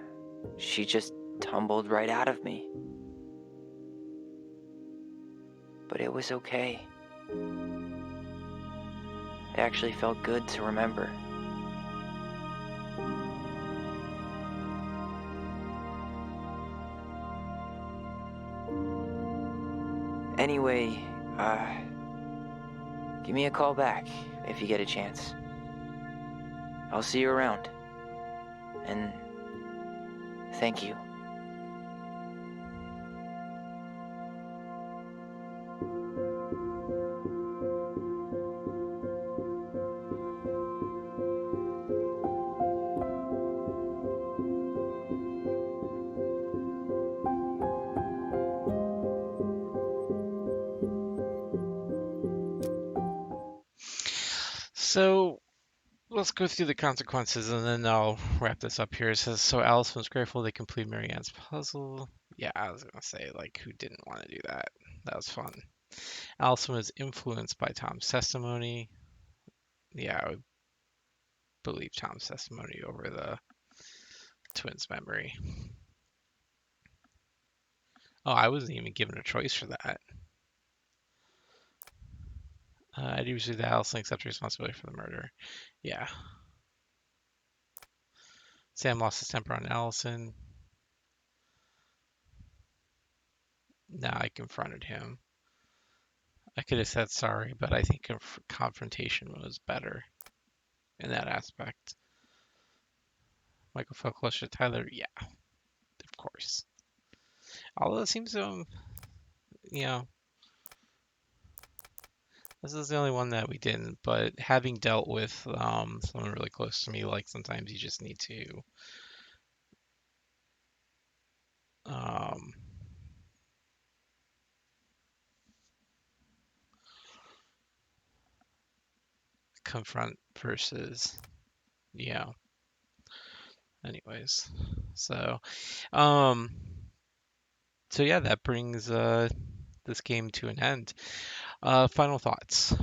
just tumbled right out of me. But it was okay. It actually felt good to remember. Anyway, give me a call back if you get a chance. I'll see you around. And thank you. So let's go through the consequences and then I'll wrap this up here. It says, so Alice was grateful they completed Marianne's puzzle. Yeah, I was gonna say, like, who didn't want to do that? That was fun. Allison was influenced by Tom's testimony. Yeah, I would believe Tom's testimony over the twins' memory. Oh, I wasn't even given a choice for that. I'd usually that Allison accept responsibility for the murder. Yeah. Sam lost his temper on Allison. Now I confronted him. I could have said sorry, but I think confrontation was better in that aspect. Michael felt close to Tyler. Yeah, of course. Although it seems you know, this is the only one that we didn't. But having dealt with someone really close to me, like sometimes you just need to um, confront versus, yeah. Anyways, so um, so yeah, that brings this game to an end. Final thoughts.